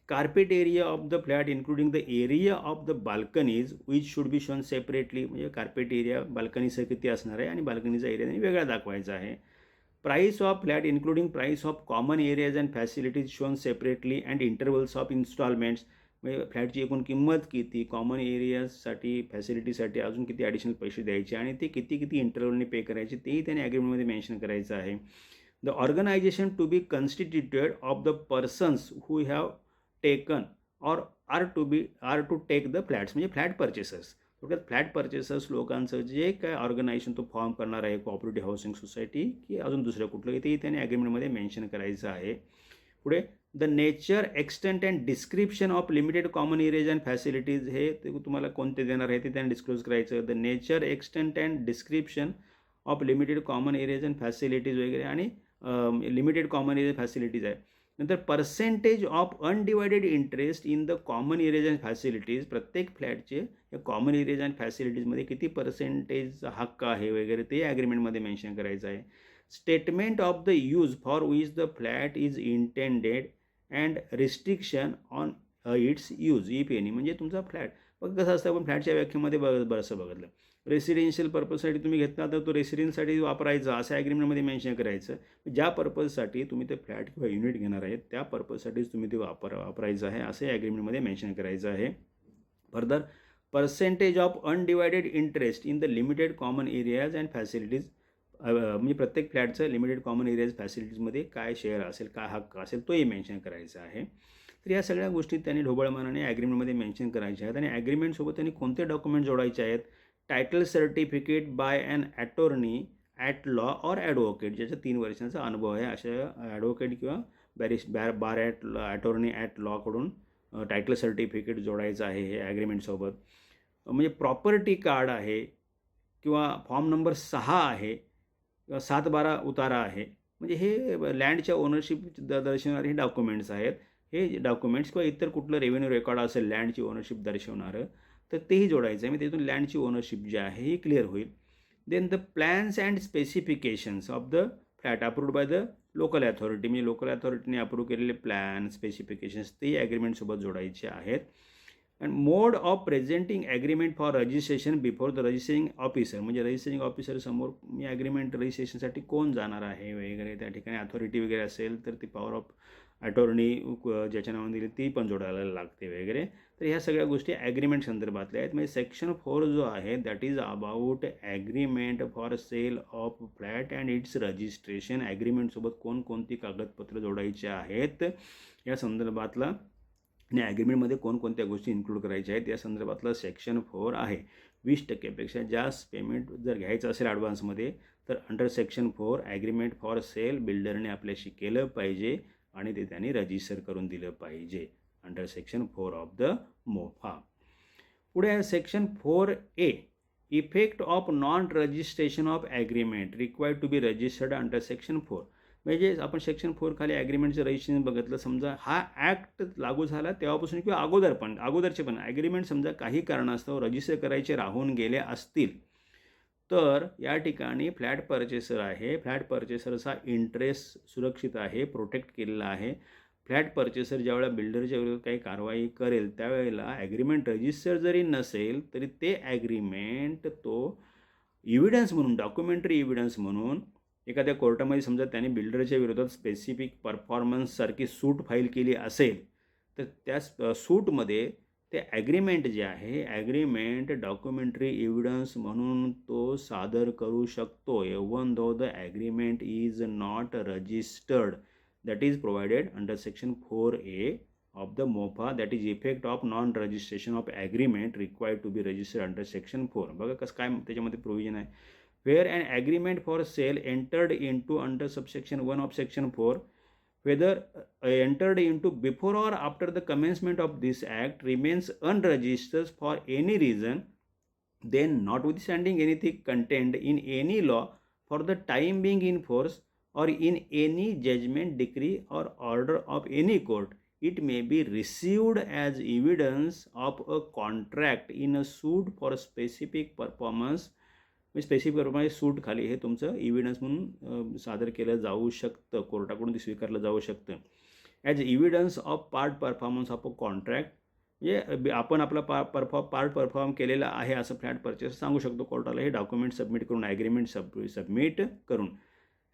Carpet area of the flat including the area of the balconies which should be shown separately, म्हणजे कार्पेट एरिया बाल्कनीचं किती असणार आहे आणि बाल्कनीचा एरिया त्यांनी वेगळा दाखवायचा आहे. Price of flat including price of common areas and facilities shown separately and intervals of instalments, म्हणजे फ्लॅटची एकूण किंमत किती, कॉमन एरियाजसाठी फॅसिलिटीसाठी अजून किती ॲडिशनल पैसे द्यायचे आणि ते किती किती इंटरवलने पे करायचे तेही त्यांनी ॲग्रीमेंटमध्ये मेन्शन करायचं आहे. The organisation to be constituted of the persons who have taken or are to take the flats, म्हणजे फ्लॅट परचेसर्स, थोडक्यात फ्लॅट परचेसर्स लोकांचं जे काय ऑर्गनायझेशन तो फॉर्म करणार आहे, कोऑपरेटिव्ह हाऊसिंग सोसायटी की अजून दुसरं कुठलं, तेही त्यांनी ॲग्रीमेंटमध्ये मेन्शन करायचं आहे. पुढे the nature, extent and description of limited common areas and facilities, हे तुम्हाला कोणते देणार आहे ते त्यांनी डिस्क्लोज करायचं. The nature, extent and description of limited common areas and facilities वगैरे, आणि लिमिटेड कॉमन एरिया फॅसिलिटीज आहे. नंतर percentage of undivided interest in the common areas and facilities, प्रत्येक फ्लॅटचे या कॉमन एरियाज अँड फॅसिलिटीजमध्ये किती पर्सेंटेज हक्क आहे वगैरे ते ॲग्रीमेंटमध्ये मेन्शन करायचं आहे. Statement of the use for which the flat is intended and restriction on it's use if any, म्हणजे तुमचा फ्लॅट बघ कसं असतं, आपण फ्लॅटच्या व्याख्येमध्ये बरंचसं बघितलं. रेसिडेन्शियल पर्पजसाठी तुम्ही घेतला तर तो रेसिडेन्ससाठी वापरायचा असं ॲग्रीमेंटमध्ये मेन्शन करायचं. ज्या पर्पजसाठी तुम्ही ते फ्लॅट किंवा युनिट घेणार आहे त्या पर्पजसाठीच तुम्ही ते वापरायचं आहे असं ॲग्रीमेंटमध्ये मेन्शन करायचं आहे. Further, percentage of undivided interest in the limited common areas and facilities, म्हणजे प्रत्येक फ्लॅटचं लिमिटेड कॉमन एरियाज फॅसिलिटीजमध्ये काय शेअर असेल, काय हक्क असेल तोही मेन्शन करायचा आहे. तर या सगळ्या गोष्टी त्यांनी ढोबळमानाने ॲग्रीमेंटमध्ये मेन्शन करायच्या आहेत. आणि ॲग्रीमेंटसोबत त्यांनी कोणते डॉक्युमेंट जोडायचे आहेत? Title certificate by an attorney at law or advocate, ज्याचा 3 वर्षांचा अनुभव आहे अशा ॲडव्होकेट किंवा बार ॲटॉर्नी ॲट लॉकडून टायटल सर्टिफिकेट जोडायचं आहे हे ॲग्रीमेंटसोबत. म्हणजे प्रॉपर्टी कार्ड आहे किंवा फॉर्म नंबर 6 आहे किंवा 7/12 उतारा आहे, म्हणजे हे लँडच्या ओनरशिप दर्शवणारे हे डॉक्युमेंट्स आहेत. हे डॉक्युमेंट्स किंवा इतर कुठलं रेव्हेन्यू रेकॉर्ड असेल लँडची ओनरशिप दर्शवणारं तर तेही जोडायचं आहे. म्हणजे तिथून लँडची ओनरशिप जी आहे ही क्लिअर होईल. Then the plans and specifications of the flat approved by the local authority, म्हणजे लोकल अथॉरिटीने अप्रूव्ह केलेले प्लॅन स्पेसिफिकेशन्स ते ॲग्रीमेंटसोबत जोडायचे आहेत. And mode of presenting agreement for registration before the registering officer, म्हणजे रजिस्ट्रिंग ऑफिसर समोर मी ॲग्रीमेंट रजिस्ट्रेशनसाठी कोण जाणार आहे वगैरे, त्या ठिकाणी अथॉरिटी वगैरे असेल तर ती पॉवर ऑफ अटॉर्नी ज्याच्या नावाने दिली ती पण जोडायला लागते वगैरे. तर ह्या सगळ्या गोष्टी ॲग्रीमेंट संदर्भातल्या आहेत. म्हणजे सेक्शन 4 जो आहे that is about agreement for sale of flat and its registration. ॲग्रीमेंटसोबत कोणकोणती कागदपत्र जोडायची आहेत या संदर्भातला आणि ॲग्रीमेंटमध्ये कोणकोणत्या गोष्टी इन्क्लूड करायच्या आहेत या संदर्भातलं सेक्शन 4 आहे. 20% जास्त पेमेंट जर घ्यायचं असेल ॲडव्हान्समध्ये तर under section 4 agreement for sale बिल्डरने आपल्याशी केलं पाहिजे आणि ते त्यांनी रजिस्टर करून दिलं पाहिजे under section 4 of the MOFA. पुढे आहे section 4A, effect of non registration of agreement required to be registered under section 4. म्हणजे आपण सेक्शन 4 खाली ॲग्रीमेंटचं रजिस्ट्रेशन बघितलं, समजा हा ॲक्ट लागू झाला तेव्हापासून किंवा अगोदरचे पण ॲग्रीमेंट समजा काही कारणास्तव रजिस्टर करायचे राहून गेले असतील तर या ठिकाणी फ्लॅट परचेसर आहे, फ्लॅट परचेसरचा इंटरेस्ट सुरक्षित आहे, प्रोटेक्ट केलेला आहे. फ्लॅट परचेसर ज्यावेळेला बिल्डरच्या विरोधात काही कारवाई करेल त्यावेळेला ॲग्रीमेंट रजिस्टर जरी नसेल तरी ते ॲग्रीमेंट तो इव्हिडन्स म्हणून, डॉक्युमेंटरी इव्हिडन्स म्हणून एखाद्या कोर्टामध्ये समजा त्यांनी बिल्डरच्या विरोधात स्पेसिफिक परफॉर्मन्ससारखी सूट फाईल केली असेल तर त्या सूटमध्ये ते ॲग्रीमेंट जे आहे ॲग्रीमेंट डॉक्युमेंटरी एव्हिडन्स म्हणून तो सादर करू शकतो. Even though the agreement is not registered, that is provided under section 4A of the MOFA, that is effect of non registration of agreement required to be registered under section 4. बघा कसं काय त्याच्यामध्ये provision आहे. Where an agreement for sale entered into under subsection 1 of section 4 whether entered into before or after the commencement of this act remains unregistered for any reason, then notwithstanding anything contained in any law for the time being in force or in any judgment, decree, or order of any court, it may be received as evidence of a contract in a suit for a specific performance. Specific performance suit खाली हे तुमचं evidence म्हणून सादर केलं जाऊ शकतं, कोर्टाकडून ते स्वीकारलं जाऊ शकतं. As evidence of part performance of a contract, म्हणजे आपण आपला पार्ट परफॉर्म केलेला आहे असं फ्लॅट परचेस सांगू शकतो कोर्टाला, हे डॉक्युमेंट सबमिट करून, ॲग्रीमेंट सबमिट करून.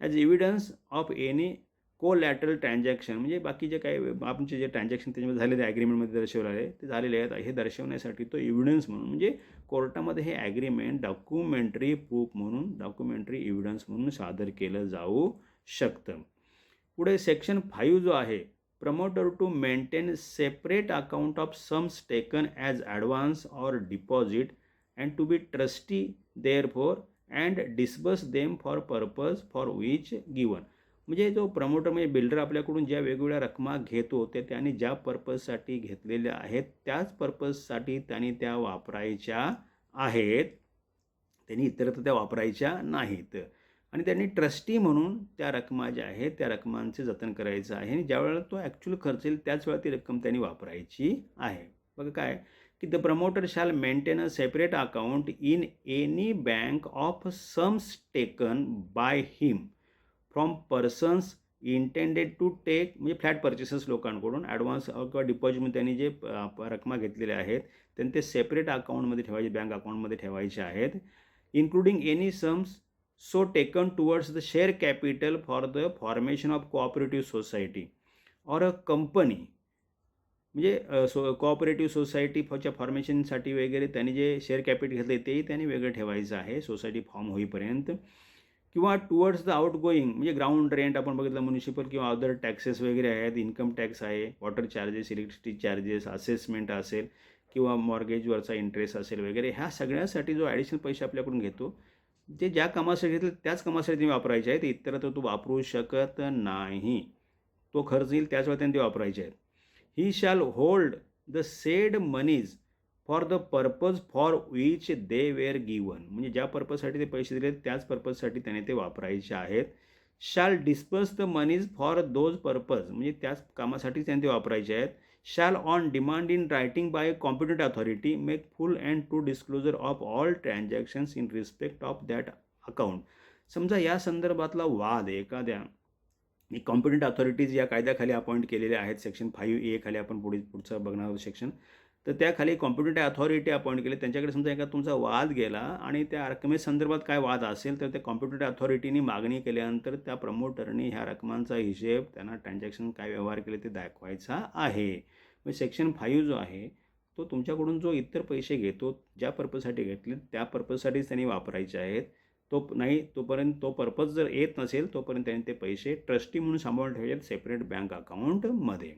As evidence of any collateral transaction, म्हणजे बाकी जे काही आमचे जे ट्रान्झॅक्शन त्याच्यामध्ये झालेले ॲग्रीमेंटमध्ये दर्शवले आहे ते झालेले आहेत, हे दर्शवण्यासाठी तो एव्हिडन्स म्हणून, म्हणजे कोर्टामध्ये हे ॲग्रीमेंट डॉक्युमेंटरी प्रूफ म्हणून, डॉक्युमेंटरी एव्हिडन्स म्हणून सादर केलं जाऊ शकतं. पुढे सेक्शन 5 जो आहे, promoter to maintain separate account of sums taken as advance or deposit and to be trustee therefor and disburse them for purpose for which given. म्हणजे जो प्रमोटर म्हणजे बिल्डर आपल्याकडून ज्या वेगवेगळ्या रकमा घेतो ते त्यांनी ज्या पर्पजसाठी घेतलेल्या आहेत त्याच पर्पजसाठी त्यांनी त्या वापरायच्या आहेत, त्यांनी इतरत्र त्या वापरायच्या नाहीत. आणि त्यांनी ट्रस्टी म्हणून त्या रकमा ज्या आहेत त्या रकमांचे जतन करायचं आहे आणि ज्यावेळेला तो ॲक्च्युअल खर्च येईल त्याच वेळा ती रक्कम त्यांनी वापरायची आहे. बघा काय की the promoter shall maintain a separate account in any bank of sums taken by him from persons intended to take, म्हणजे फ्लॅट परचेसेस लोकांकडून ॲडव्हान्स किंवा डिपॉझिटमध्ये त्यांनी जे रकमा घेतलेल्या आहेत त्यांनी ते सेपरेट अकाउंटमध्ये ठेवायचे, बँक अकाउंटमध्ये ठेवायचे आहेत. Including any sums so taken towards the share capital for the formation of cooperative society or a company, म्हणजे कोऑपरेटिव्ह सोसायटीच्या फॉर्मेशनसाठी वगैरे त्यांनी जे शेअर कॅपिटल घेतले तेही त्यांनी वेगळं ठेवायचं आहे सोसायटी फॉर्म होईपर्यंत. किंवा टुवर्ड्स द आउट गोईंग, म्हणजे ग्राउंड रेंट आपण बघितलं, म्युनिसिपल किंवा अदर टॅक्सेस वगैरे आहेत, इन्कम टॅक्स आहे, water charges, electricity charges, assessment असेल किंवा मॉर्गेजवरचा इंटरेस्ट असेल वगैरे, ह्या सगळ्यासाठी जो ॲडिशनल पैसे आपल्याकडून घेतो ते ज्या कामासाठी घेतले त्याच कामासाठी तुम्ही वापरायचे आहेत, इतरत्र तो वापरू शकत नाही. तो खर्च येईल त्याच वेळा त्यांनी ते वापरायचे आहेत. He shall hold the said monies for the purpose for which they were given, म्हणजे ज्या पर्पजसाठी ते पैसे दिले त्याच पर्पजसाठी त्याने ते वापरायचे आहेत. Shall disperse the monies for those purpose, म्हणजे त्याच कामासाठी त्याने ते वापरायचे आहेत. Shall on demand in writing by competent authority make full and true disclosure of all transactions in respect of that account. समजा या संदर्भातला वाद एखाद्या कॉम्पिटंट अथॉरिटीज या कायद्याखाली अपॉइंट केलेल्या आहेत, सेक्शन 5A खाली आपण पुढचं बघणार आहोत सेक्शन, तर त्याखाली कॉम्पिटंट अथॉरिटी अपॉइंट केले, त्यांच्याकडे समजा एका तुमचा वाद गेला आणि त्या रकमेसंदर्भात काय वाद असेल तर त्या कॉम्पिटंट अथॉरिटीने मागणी केल्यानंतर त्या प्रमोटरने ह्या रकमांचा हिशेब, त्यांना ट्रान्झॅक्शन काय व्यवहार केले ते दाखवायचा आहे. म्हणजे सेक्शन 5 जो आहे तो तुमच्याकडून जो इतर पैसे घेतो ज्या पर्पजसाठी घेतले त्या पर्पजसाठीच त्यांनी वापरायचे आहेत. तो नाही तोपर्यंत तो पर्पज जर येत नसेल तोपर्यंत त्यांनी ते पैसे ट्रस्टी म्हणून सांभाळून ठेवायचे सेपरेट बँक अकाउंटमध्ये.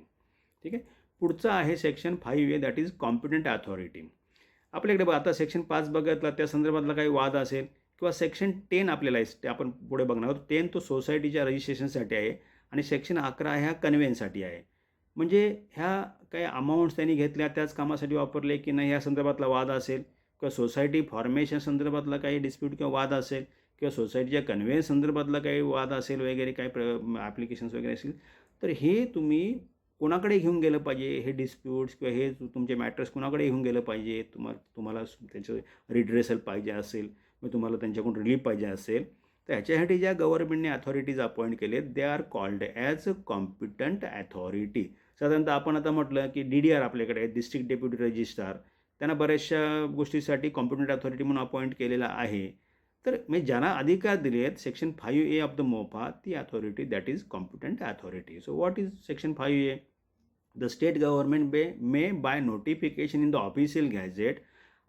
ठीक आहे. पुढचं आहे section 5A, that is competent authority. आपल्याकडे आता सेक्शन 5 बघितला त्या संदर्भातला काही वाद असेल किंवा सेक्शन 10 आपल्याला ते आपण पुढे बघणार आहोत. 10 तो सोसायटीच्या रजिस्ट्रेशनसाठी आहे आणि सेक्शन 11 ह्या कन्व्हेन्ससाठी आहे. म्हणजे ह्या काही अमाऊंट्स त्यांनी घेतल्या त्याच कामासाठी वापरले की नाही या संदर्भातला वाद असेल किंवा सोसायटी फॉर्मेशन संदर्भातला काही डिस्प्यूट किंवा वाद असेल किंवा सोसायटीच्या कन्व्हेन्स संदर्भातला काही वाद असेल वगैरे काही ॲप्लिकेशन्स वगैरे असेल तर हे तुम्ही कोणाकडे घेऊन गेलं पाहिजे, हे डिस्प्यूट्स किंवा हे तुमचे मॅटर्स कोणाकडे घेऊन गेलं पाहिजे, तुम्हाला त्याचं रिड्रेसल पाहिजे असेल, मग तुम्हाला त्यांच्याकडून रिलीफ पाहिजे असेल तर ह्याच्यासाठी ज्या गव्हर्नमेंटने अथॉरिटीज अपॉइंट केले they are called as competent authority. साधारणतः आपण आता म्हटलं की DDR आपल्याकडे आहे, डिस्ट्रिक्ट डेप्युटी रजिस्ट्रार, त्यांना बऱ्याचशा गोष्टीसाठी कॉम्पिटंट अथॉरिटी म्हणून अपॉइंट केलेला आहे. तर म्हणजे ज्यांना अधिकार दिले आहेत section 5A of the MOFA ती authority that is competent authority. So what is section 5A? The state government may by notification in the official gazette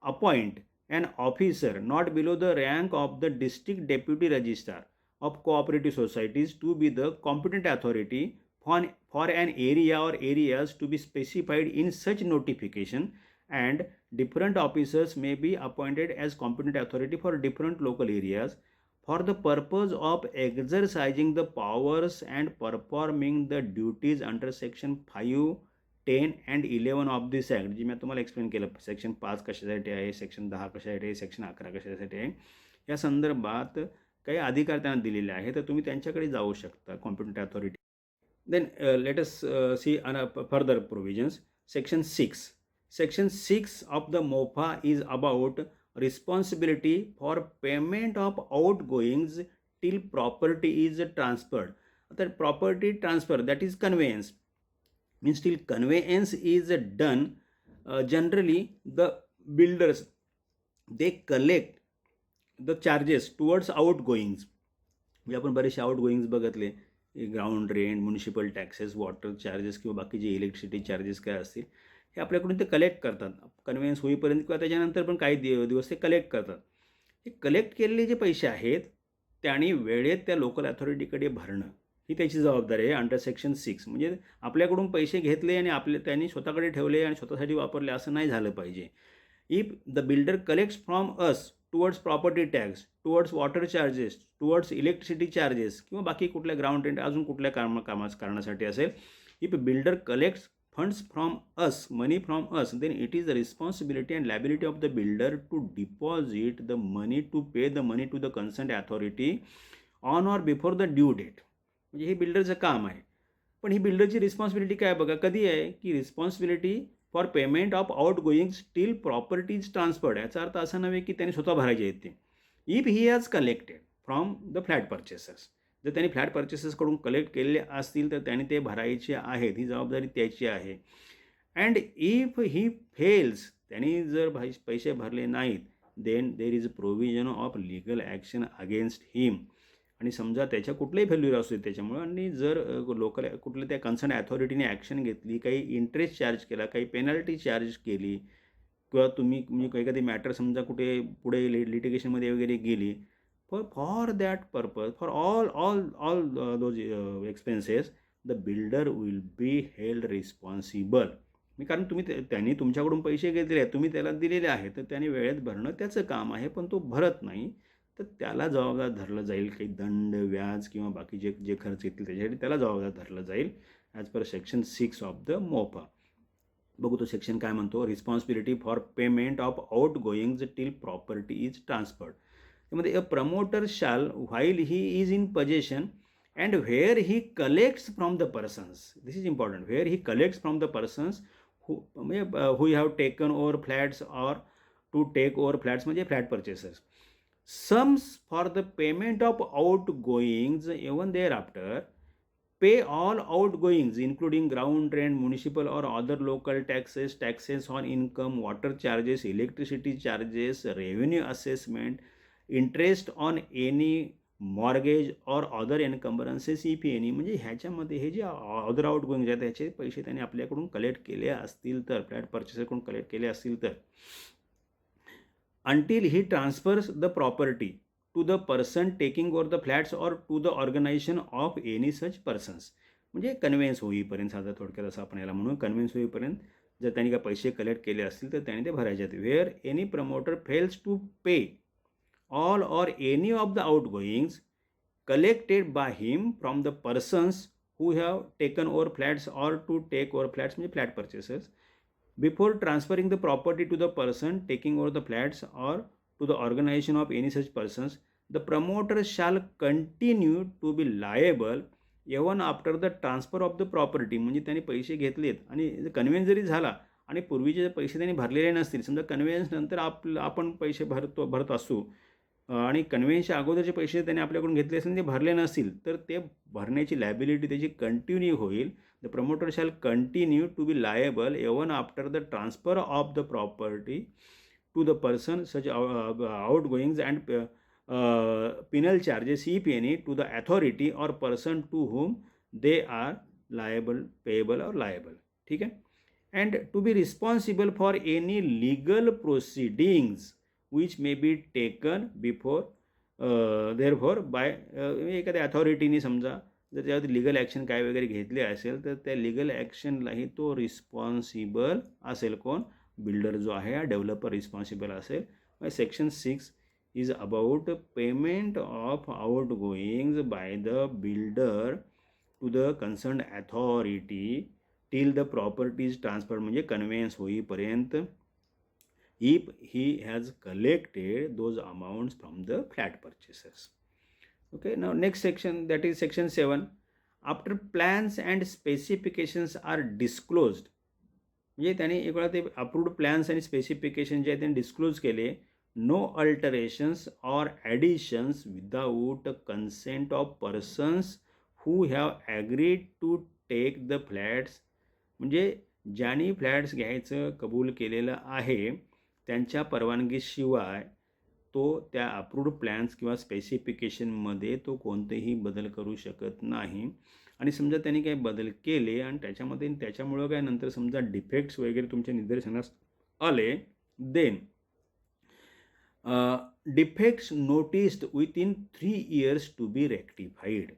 appoint an officer not below the rank of the district deputy registrar of cooperative societies to be the competent authority for an area or areas to be specified in such notification, and different officers may be appointed as competent authority for different local areas for the purpose of exercising the powers and performing the duties under section 5, 10 and 11 of this act. जी मी तुम्हाला explain केलं section 5 कशासाठी आहे, section 10 कशासाठी आहे, section 11 कशासाठी आहे. या संदर्भात काही अधिकार त्यांना दिलेले आहे, तर तुम्ही त्यांच्याकडे जाऊ शकता, competent authority. Then let us see further provisions. Section 6. Section 6 of the MOPA is about responsibility for payment of outgoings till property is transferred. The property transfer, that is conveyance, means till conveyance is done, generally the builders, they collect the charges towards outgoings. म्हणजे आपण बरेचसे आउटगोईंग्स बघितले, ground rent, municipal taxes, water charges किंवा बाकी जे electricity charges काय असतील हे आपल्याकडून ते कलेक्ट करतात. कन्व्हिन्स होईपर्यंत किंवा त्याच्यानंतर पण काही दिवस ते कलेक्ट करतात. हे कलेक्ट केलेले जे पैसे आहेत त्यांनी वेळेत त्या लोकल अथॉरिटीकडे भरणं ही त्याची जबाबदारी आहे अंडर सेक्शन 6. म्हणजे आपल्याकडून पैसे घेतले आणि त्यांनी स्वतःकडे ठेवले आणि स्वतःसाठी वापरले असं नाही झालं पाहिजे. If the builder collects from us towards property tax, towards water charges, towards electricity charges किंवा बाकी कुठल्या ग्राउंड रेंट अजून कुठल्या कारणासाठी असेल, if builder collects funds from us, money from us, then it is the responsibility and liability of the builder to deposit the money, to pay the money to the concern authority on or before the due date. म्हणजे हे बिल्डरचं काम आहे. पण ही बिल्डरची responsibility काय बघा, कधी आहे की responsibility for payment of outgoings till property's transferred. याचा अर्थ असा नव्हे की त्यांनी स्वतः भरायचे आहेत ते. If he has collected from the flat purchasers, जर त्यांनी फ्लॅट पर्चेसर्सकडून कलेक्ट केलेले असतील तर त्यांनी ते भरायचे आहेत, ही जबाबदारी त्याची आहे. अँड इफ ही फेल्स, त्यांनी जर पैसे भरले नाहीत, then there is provision of legal action against him. आणि समजा त्याच्या कुठलेही फेल्युअर असू दे त्याच्यामुळं, आणि जर लोकल कुठल्या त्या कन्सर्न अथॉरिटीने ॲक्शन घेतली, काही इंटरेस्ट चार्ज केला, काही पेनल्टी चार्ज केली, किंवा तुम्ही म्हणजे एखादी मॅटर समजा कुठे पुढे लिटिगेशनमध्ये वगैरे गेली, for that purpose, for all those expenses, the builder will be held responsible. कारण त्यांनी तुमच्याकडून पैसे घेतलेले आहेत, तुम्ही त्याला दिलेले आहेत, तर त्याने वेळेत भरणं त्याचं काम आहे. पण तो भरत नाही तर त्याला जबाबदार धरलं जाईल. काही दंड, व्याज किंवा बाकी जे खर्च येतील त्याच्यासाठी त्याला जबाबदार धरलं जाईल as per section 6 of the MOFA. बघू तो सेक्शन काय म्हणतो. Responsibility for payment of outgoings till property is transferred. त्यामध्ये a promoter shall while he is in possession and where he collects from the persons, this is important, where he collects from the persons म्हणजे who have taken over flats or to take over flats, म्हणजे flat purchasers. Sums for the payment of outgoings even thereafter, pay all outgoings including ground rent, municipal or other local taxes, taxes on income, water charges, electricity charges, revenue assessment, interest on any mortgage or other encumbrances if any. म्हणजे ह्याच्यामध्ये हे जे other outgoing आहेत त्याचे पैसे त्यांनी आपल्याकडून collect केले असतील तर, फ्लॅट पर्चेसरकडून कलेक्ट केले असतील तर, until he transfers the property to the person taking over the flats or to the organization of any such persons. म्हणजे कन्व्हेन्स होईपर्यंत, साधा थोडक्यात असं आपण याला म्हणून, कन्व्हेन्स होईपर्यंत जर त्यांनी काही पैसे कलेक्ट केले असतील तर त्यांनी ते भरायचे आहेत. Where any promoter fails to pay all or any of the outgoings collected by him from the persons who have taken over flats or to take over flats, म्हणजे flat purchasers, before transferring the property to the person taking over the flats or to the organization of any such persons, the promoter shall continue to be liable even after the transfer of the property. म्हणजे त्यांनी पैसे घेतलेत आणि conveyance जरी झाला आणि पूर्वीचे पैसे त्यांनी भरलेले नसतील, समजा कन्व्हेन्स नंतर आपण पैसे भरत असू आणि कन्व्हेन्सच्या अगोदरचे पैसे त्यांनी आपल्याकडून घेतले असेल ते भरले नसतील, तर ते भरण्याची लायबिलिटी त्याची कंटिन्यू होईल. The promoter shall continue to be liable even after the transfer of the property to the person, such outgoings and penal charges if any to the authority or person to whom they are liable, payable or liable. ठीक आहे. And to be responsible for any legal proceedings which may be taken before therefore by एखाद्या अथॉरिटीने समजा जर त्यावर legal action काय वगैरे घेतले असेल तर त्या लिगल ॲक्शनलाही तो रिस्पॉन्सिबल असेल. कोण? बिल्डर जो आहे हा डेव्हलपर रिस्पॉन्सिबल असेल. Section 6 is about payment of outgoings by the builder to the concern authority till the property's transfer, म्हणजे कन्व्हेन्स होईपर्यंत, if he has collected those amounts from the flat purchasers. Okay, now next section, that is section 7. After plans and specifications are disclosed, म्हणजे त्याने एक वेळा ते approved plans आणि specification जे आहे त्यांनी डिस्क्लोज केले, no alterations or additions without consent of persons who have agreed to take the flats, म्हणजे ज्यांनी फ्लॅट्स घ्यायचं कबूल केलेलं आहे त्यांच्या परवानगीशिवाय तो त्या अप्रूव्ड प्लॅन्स किंवा स्पेसिफिकेशनमध्ये तो कोणतेही बदल करू शकत नाही. आणि समजा त्यांनी काही बदल केले आणि त्याच्यामुळं काय नंतर समजा डिफेक्ट्स वगैरे तुमच्या निदर्शनास आले, then defects noticed within 3 years to be rectified.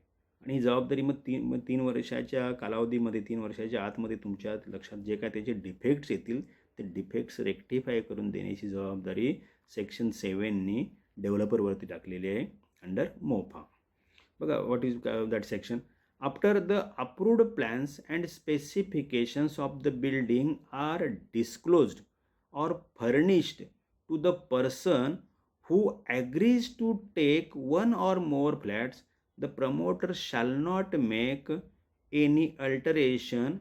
आणि ही जबाबदारी मग तीन वर्षाच्या कालावधीमध्ये, 3 वर्षाच्या आतमध्ये तुमच्या लक्षात जे काय त्याचे डिफेक्ट्स येतील ते डिफेक्ट्स रेक्टिफाय करून देण्याची जबाबदारी सेक्शन 7नी डेव्हलपरवरती टाकलेली आहे अंडर मोफा. बघा what is that section. After the approved plans and specifications of the building are disclosed or furnished to the person who agrees to take one or more flats, the promoter shall not make any alteration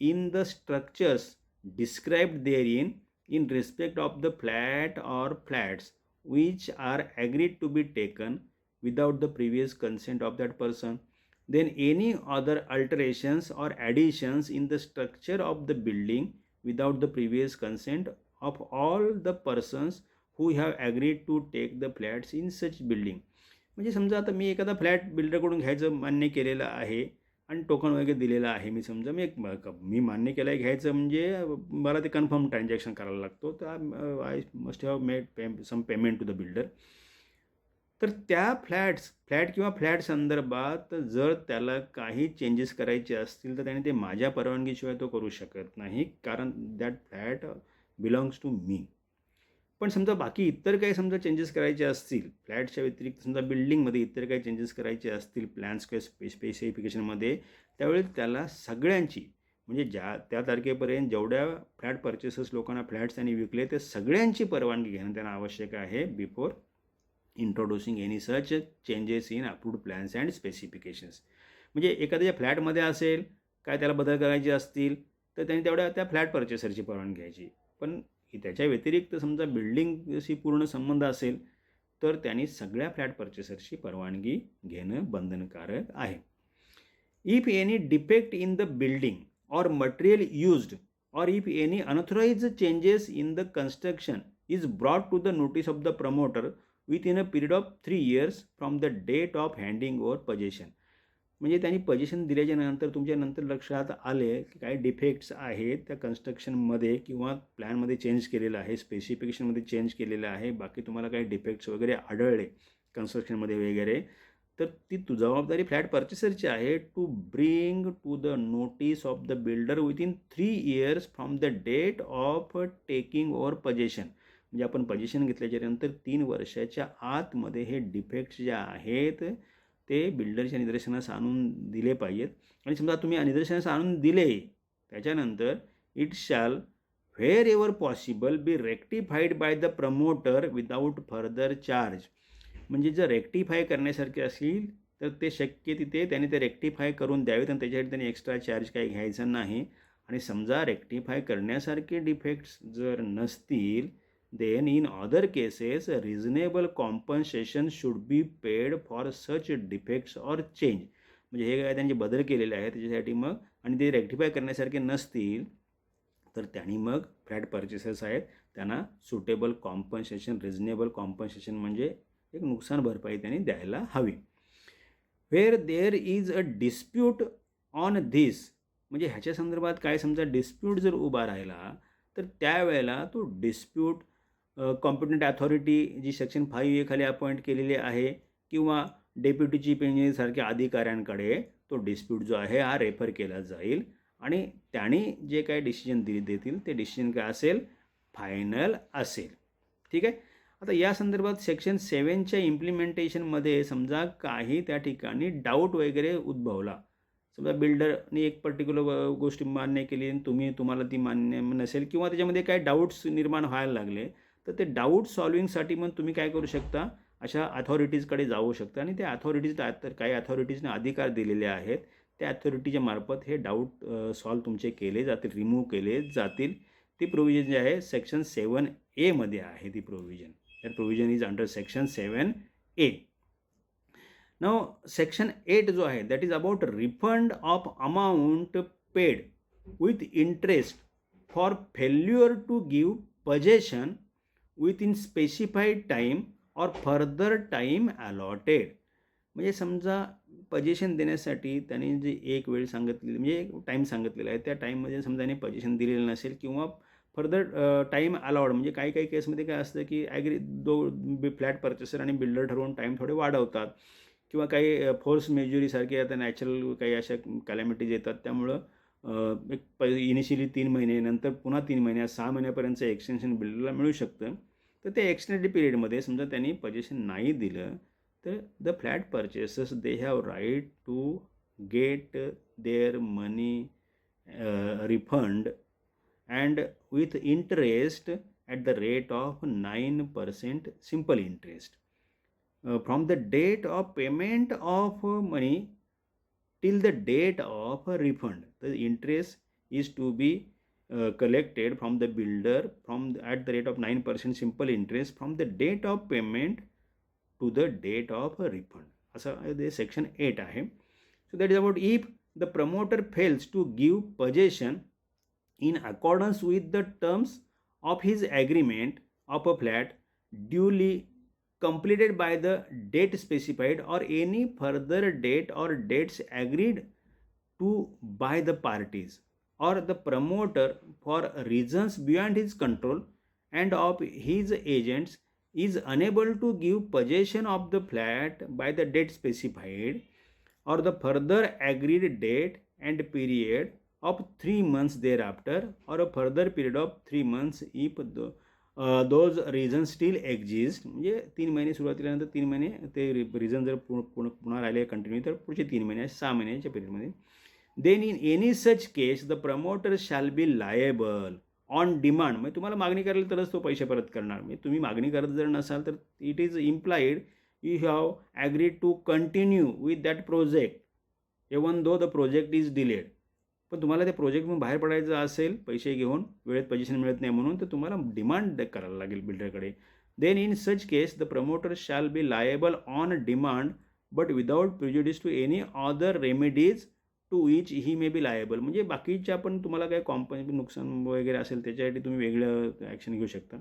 in the structures described therein in respect of the flat or flats which are agreed to be taken without the previous consent of that person. Then any other alterations or additions in the structure of the building without the previous consent of all the persons who have agreed to take the flats in such building. म्हणजे समजा आता मी एखादा flat बिल्डरकडून घ्यायचं मान्य केलेलं आहे आणि टोकन वगैरे दिलेलं आहे, मी मान्य केलं आहे घ्यायचं, म्हणजे मला ते कन्फर्म ट्रान्झॅक्शन करायला लागतो, तर I must have made some payment to the builder. तर त्या फ्लॅट किंवा फ्लॅट संदर्भात जर त्याला काही चेंजेस करायचे असतील तर त्याने ते माझ्या परवानगीशिवाय तो करू शकत नाही, कारण that flat belongs to me. पण समजा बाकी इतर काही समजा चेंजेस करायचे असतील, फ्लॅटच्या व्यतिरिक्त समजा बिल्डिंगमध्ये इतर काही चेंजेस करायचे असतील प्लॅन्स किंवा स्पेसिफिकेशनमध्ये, त्यावेळी त्याला सगळ्यांची, म्हणजे त्या तारखेपर्यंत जेवढ्या फ्लॅट परचेसर्स लोकांना फ्लॅट्स त्यांनी विकले ते सगळ्यांची परवानगी घेणं त्यांना आवश्यक आहे before introducing any such changes in approved plans and specifications. म्हणजे एखाद्या फ्लॅटमध्ये असेल काय त्याला बदल करायचे असतील तर त्यांनी तेवढ्या त्या फ्लॅट परचेसरची परवानगी घ्यायची. पण त्याच्या व्यतिरिक्त समजा बिल्डिंगशी पूर्ण संबंध असेल तर त्यांनी सगळ्या फ्लॅट परचेसरची परवानगी घेणं बंधनकारक आहे. If any defect in the building or material used or if any unauthorized changes in the construction is brought to the notice of the promoter within a period of 3 years from the date of handing over possession. म्हणजे त्यांनी position दिल्याच्या नंतर तुमच्या नंतर लक्षात आले की काही डिफेक्ट्स आहेत त्या कन्स्ट्रक्शनमध्ये किंवा प्लॅनमध्ये चेंज केलेलं आहे, स्पेसिफिकेशनमध्ये चेंज केलेलं आहे, बाकी तुम्हाला काही डिफेक्ट्स वगैरे आढळले कन्स्ट्रक्शनमध्ये वगैरे, तर ती जबाबदारी फ्लॅट परचेसरची आहे to bring to the notice of the builder within 3 years from the date of taking over possession. म्हणजे आपण पोझेशन घेतल्याच्यानंतर 3 वर्षाच्या आतमध्ये हे डिफेक्ट्स जे आहेत ते बिल्डरच्या निदर्शनास आणून दिले पाहिजेत. आणि समजा तुम्ही निदर्शनास आणून दिले त्याच्यानंतर it shall wherever possible be rectified by the promoter without further charge. म्हणजे जर रेक्टिफाय करण्यासारखे असतील तर ते शक्य तिथे त्याने ते रेक्टिफाय करून द्यावेत आणि त्याच्यासाठी त्यांनी एक्स्ट्रा चार्ज काही घ्यायचा नाही. आणि समजा रेक्टिफाय करण्यासारखे डिफेक्ट्स जर नसतील then in other cases reasonable compensation should be paid for such defects or change. म्हणजे हे काय त्यांचे बदल केलेले आहे त्याच्यासाठी मग, आणि ते रेक्टिफाय करण्यासारखे नसतील तर त्यांनी मग फ्लॅट परचेसर्स आहेत त्यांना सुटेबल कॉम्पन्सेशन, रिझनेबल कॉम्पन्सेशन म्हणजे एक नुकसान भरपाई त्यांनी द्यायला हवी. Where there is a dispute on this, म्हणजे ह्याच्या संदर्भात काय समजा डिस्प्यूट जर उभा राहिला तर त्यावेळेला तो डिस्प्यूट कॉम्पिटंट अथॉरिटी जी सेक्शन 5A खाली अपॉइंट केलेली आहे किंवा डेप्युटी चीफ इंजिनियर सारख्या अधिकाऱ्यांकडे तो डिस्प्यूट जो आहे हा रेफर केला जाईल आणि त्यांनी जे काही डिसिजन देतील ते डिसिजन काय असेल, फायनल असेल. ठीक आहे. आता या संदर्भात सेक्शन 7च्या इम्प्लिमेंटेशनमध्ये समजा काही त्या ठिकाणी डाऊट वगैरे उद्भवला, समजा बिल्डरने एक पर्टिक्युलर गोष्ट मान्य केली आणि तुम्हाला ती मान्य नसेल किंवा त्याच्यामध्ये काही डाऊट्स निर्माण व्हायला लागले, तर ते डाऊट सॉल्विंगसाठी मग तुम्ही काय करू शकता, अशा अथॉरिटीजकडे जाऊ शकतं आणि त्या अथॉरिटीज काही अथॉरिटीजने अधिकार दिलेले आहेत. त्या अथॉरिटीच्या मार्फत हे डाऊट सॉल्व तुमचे केले जातील, रिमूव्ह केले जातील. ती प्रोव्हिजन जी आहे सेक्शन 7A मध्ये आहे ती provision. That provision is under section 7A. Now section 8 जो आहे that is about refund of amount paid with interest for failure to give possession within specified time or further time allotted. म्हणजे समजा position देण्यासाठी त्याने जे एक वेळ सांगितलेली म्हणजे एक टाईम सांगितलेला आहे, त्या टाईममध्ये समजा त्याने पोझिशन दिलेलं नसेल किंवा फर्दर टाईम अलाउड, म्हणजे काही काही केसमध्ये काय असतं की फ्लॅट पर्चेसर आणि बिल्डर ठरवून टाईम थोडे वाढवतात किंवा काही फोर्स मेजॉरीसारखे आता नॅचरल काही अशा कॅलॅमिटीज येतात, त्यामुळं एक इनिशियली 3 महिने, नंतर पुन्हा 3 महिने, 6 महिन्यापर्यंतचं एक्सटेन्शन बिल्डरला मिळू शकतं. तर ते एक्सटेंडेड पिरियडमध्ये समजा त्यांनी पोझिशन नाही दिलं तर the flat purchasers they have right to get their money refund and with interest at the rate of 9% simple interest from the date of payment of money till the date of a refund. The interest is to be collected from the builder at the rate of 9% simple interest from the date of payment to the date of a refund. असं ते section 8 आहे. So that is about if the promoter fails to give possession in accordance with the terms of his agreement of a flat duly completed by the date specified or any further date or dates agreed to by the parties, or the promoter for reasons beyond his control and of his agents is unable to give possession of the flat by the date specified or the further agreed date and period of 3 months thereafter or a further period of 3 months if the those reason steel exist. म्हणजे 3 महिने सुरुवातील्यानंतर 3 महिने ते reason जर पुन्हा राहिले continue तर पुढचे 3 महिने 6 महिन्याच्या पिरियडमध्ये. Then in any such case the promoter shall be liable on demand. म्हणजे तुम्हाला मागणी करायला तरच तो पैसे परत करणार. म्हणजे तुम्ही मागणी करत जर नसाल तर it is implied you have agreed to continue with that project even though the project is delayed. पण तुम्हाला त्या प्रोजेक्टमधून बाहेर पडायचं असेल पैसे घेऊन, वेळेत पोझिशन मिळत नाही म्हणून, तर तुम्हाला डिमांड करायला लागेल बिल्डरकडे. Then in such case the promoter shall be liable on demand but without prejudice to any other remedies to which he may be liable. म्हणजे बाकीच्या पण तुम्हाला काही कंपनी नुकसान वगैरे असेल त्याच्यासाठी तुम्ही वेगळं ॲक्शन घेऊ शकता.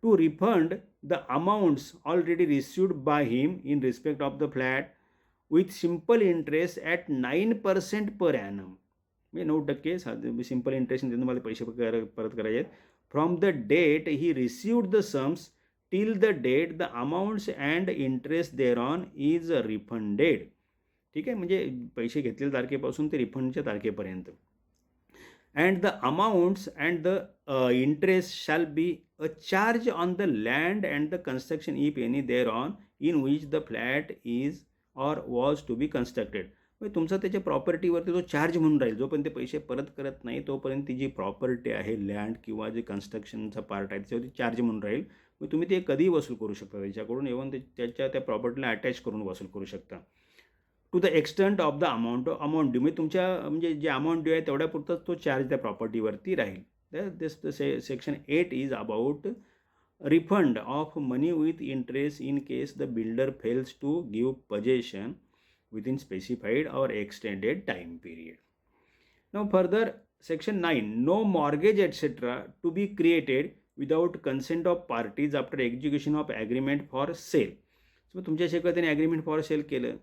To refund the amounts already received by him in respect of the flat with simple interest at 9% per annum. म्हणजे 9% सिम्पल इंटरेस्ट तुम्हाला पैसे परत करायचे आहेत. From the date he received the sums till the date the amounts and interest thereon is refunded. ठीक आहे, म्हणजे पैसे घेतलेल्या तारखेपासून ते रिफंडच्या तारखेपर्यंत. And the amounts and the interest shall be a charge on the land and the construction if any thereon in which the flat is or was to be constructed. म्हणजे तुमचा त्याच्या प्रॉपर्टीवरती जो चार्ज म्हणून राहील, जोपर्यंत ते पैसे परत करत नाही तोपर्यंत ती जी प्रॉपर्टी आहे लँड किंवा जे कन्स्ट्रक्शनचा पार्ट आहे त्याच्यावरती चार्ज म्हणून राहील. मग तुम्ही ते कधीही वसूल करू शकता त्याच्याकडून, इव्हन त्याच्या त्या प्रॉपर्टीला अटॅच करून वसूल करू शकता. To the extent of the amount due, म्हणजे तुमच्या म्हणजे जे अमाऊंट ड्यू आहे तेवढ्यापुरताच तो चार्ज त्या प्रॉपर्टीवरती राहील. This section 8 is about refund of money with interest in case the builder fails to give possession within specified or extended time period. Now further section 9, no mortgage etc. to be created without consent of parties after execution of agreement for sale. So तुमच्या शेतात त्याने agreement for sale केलं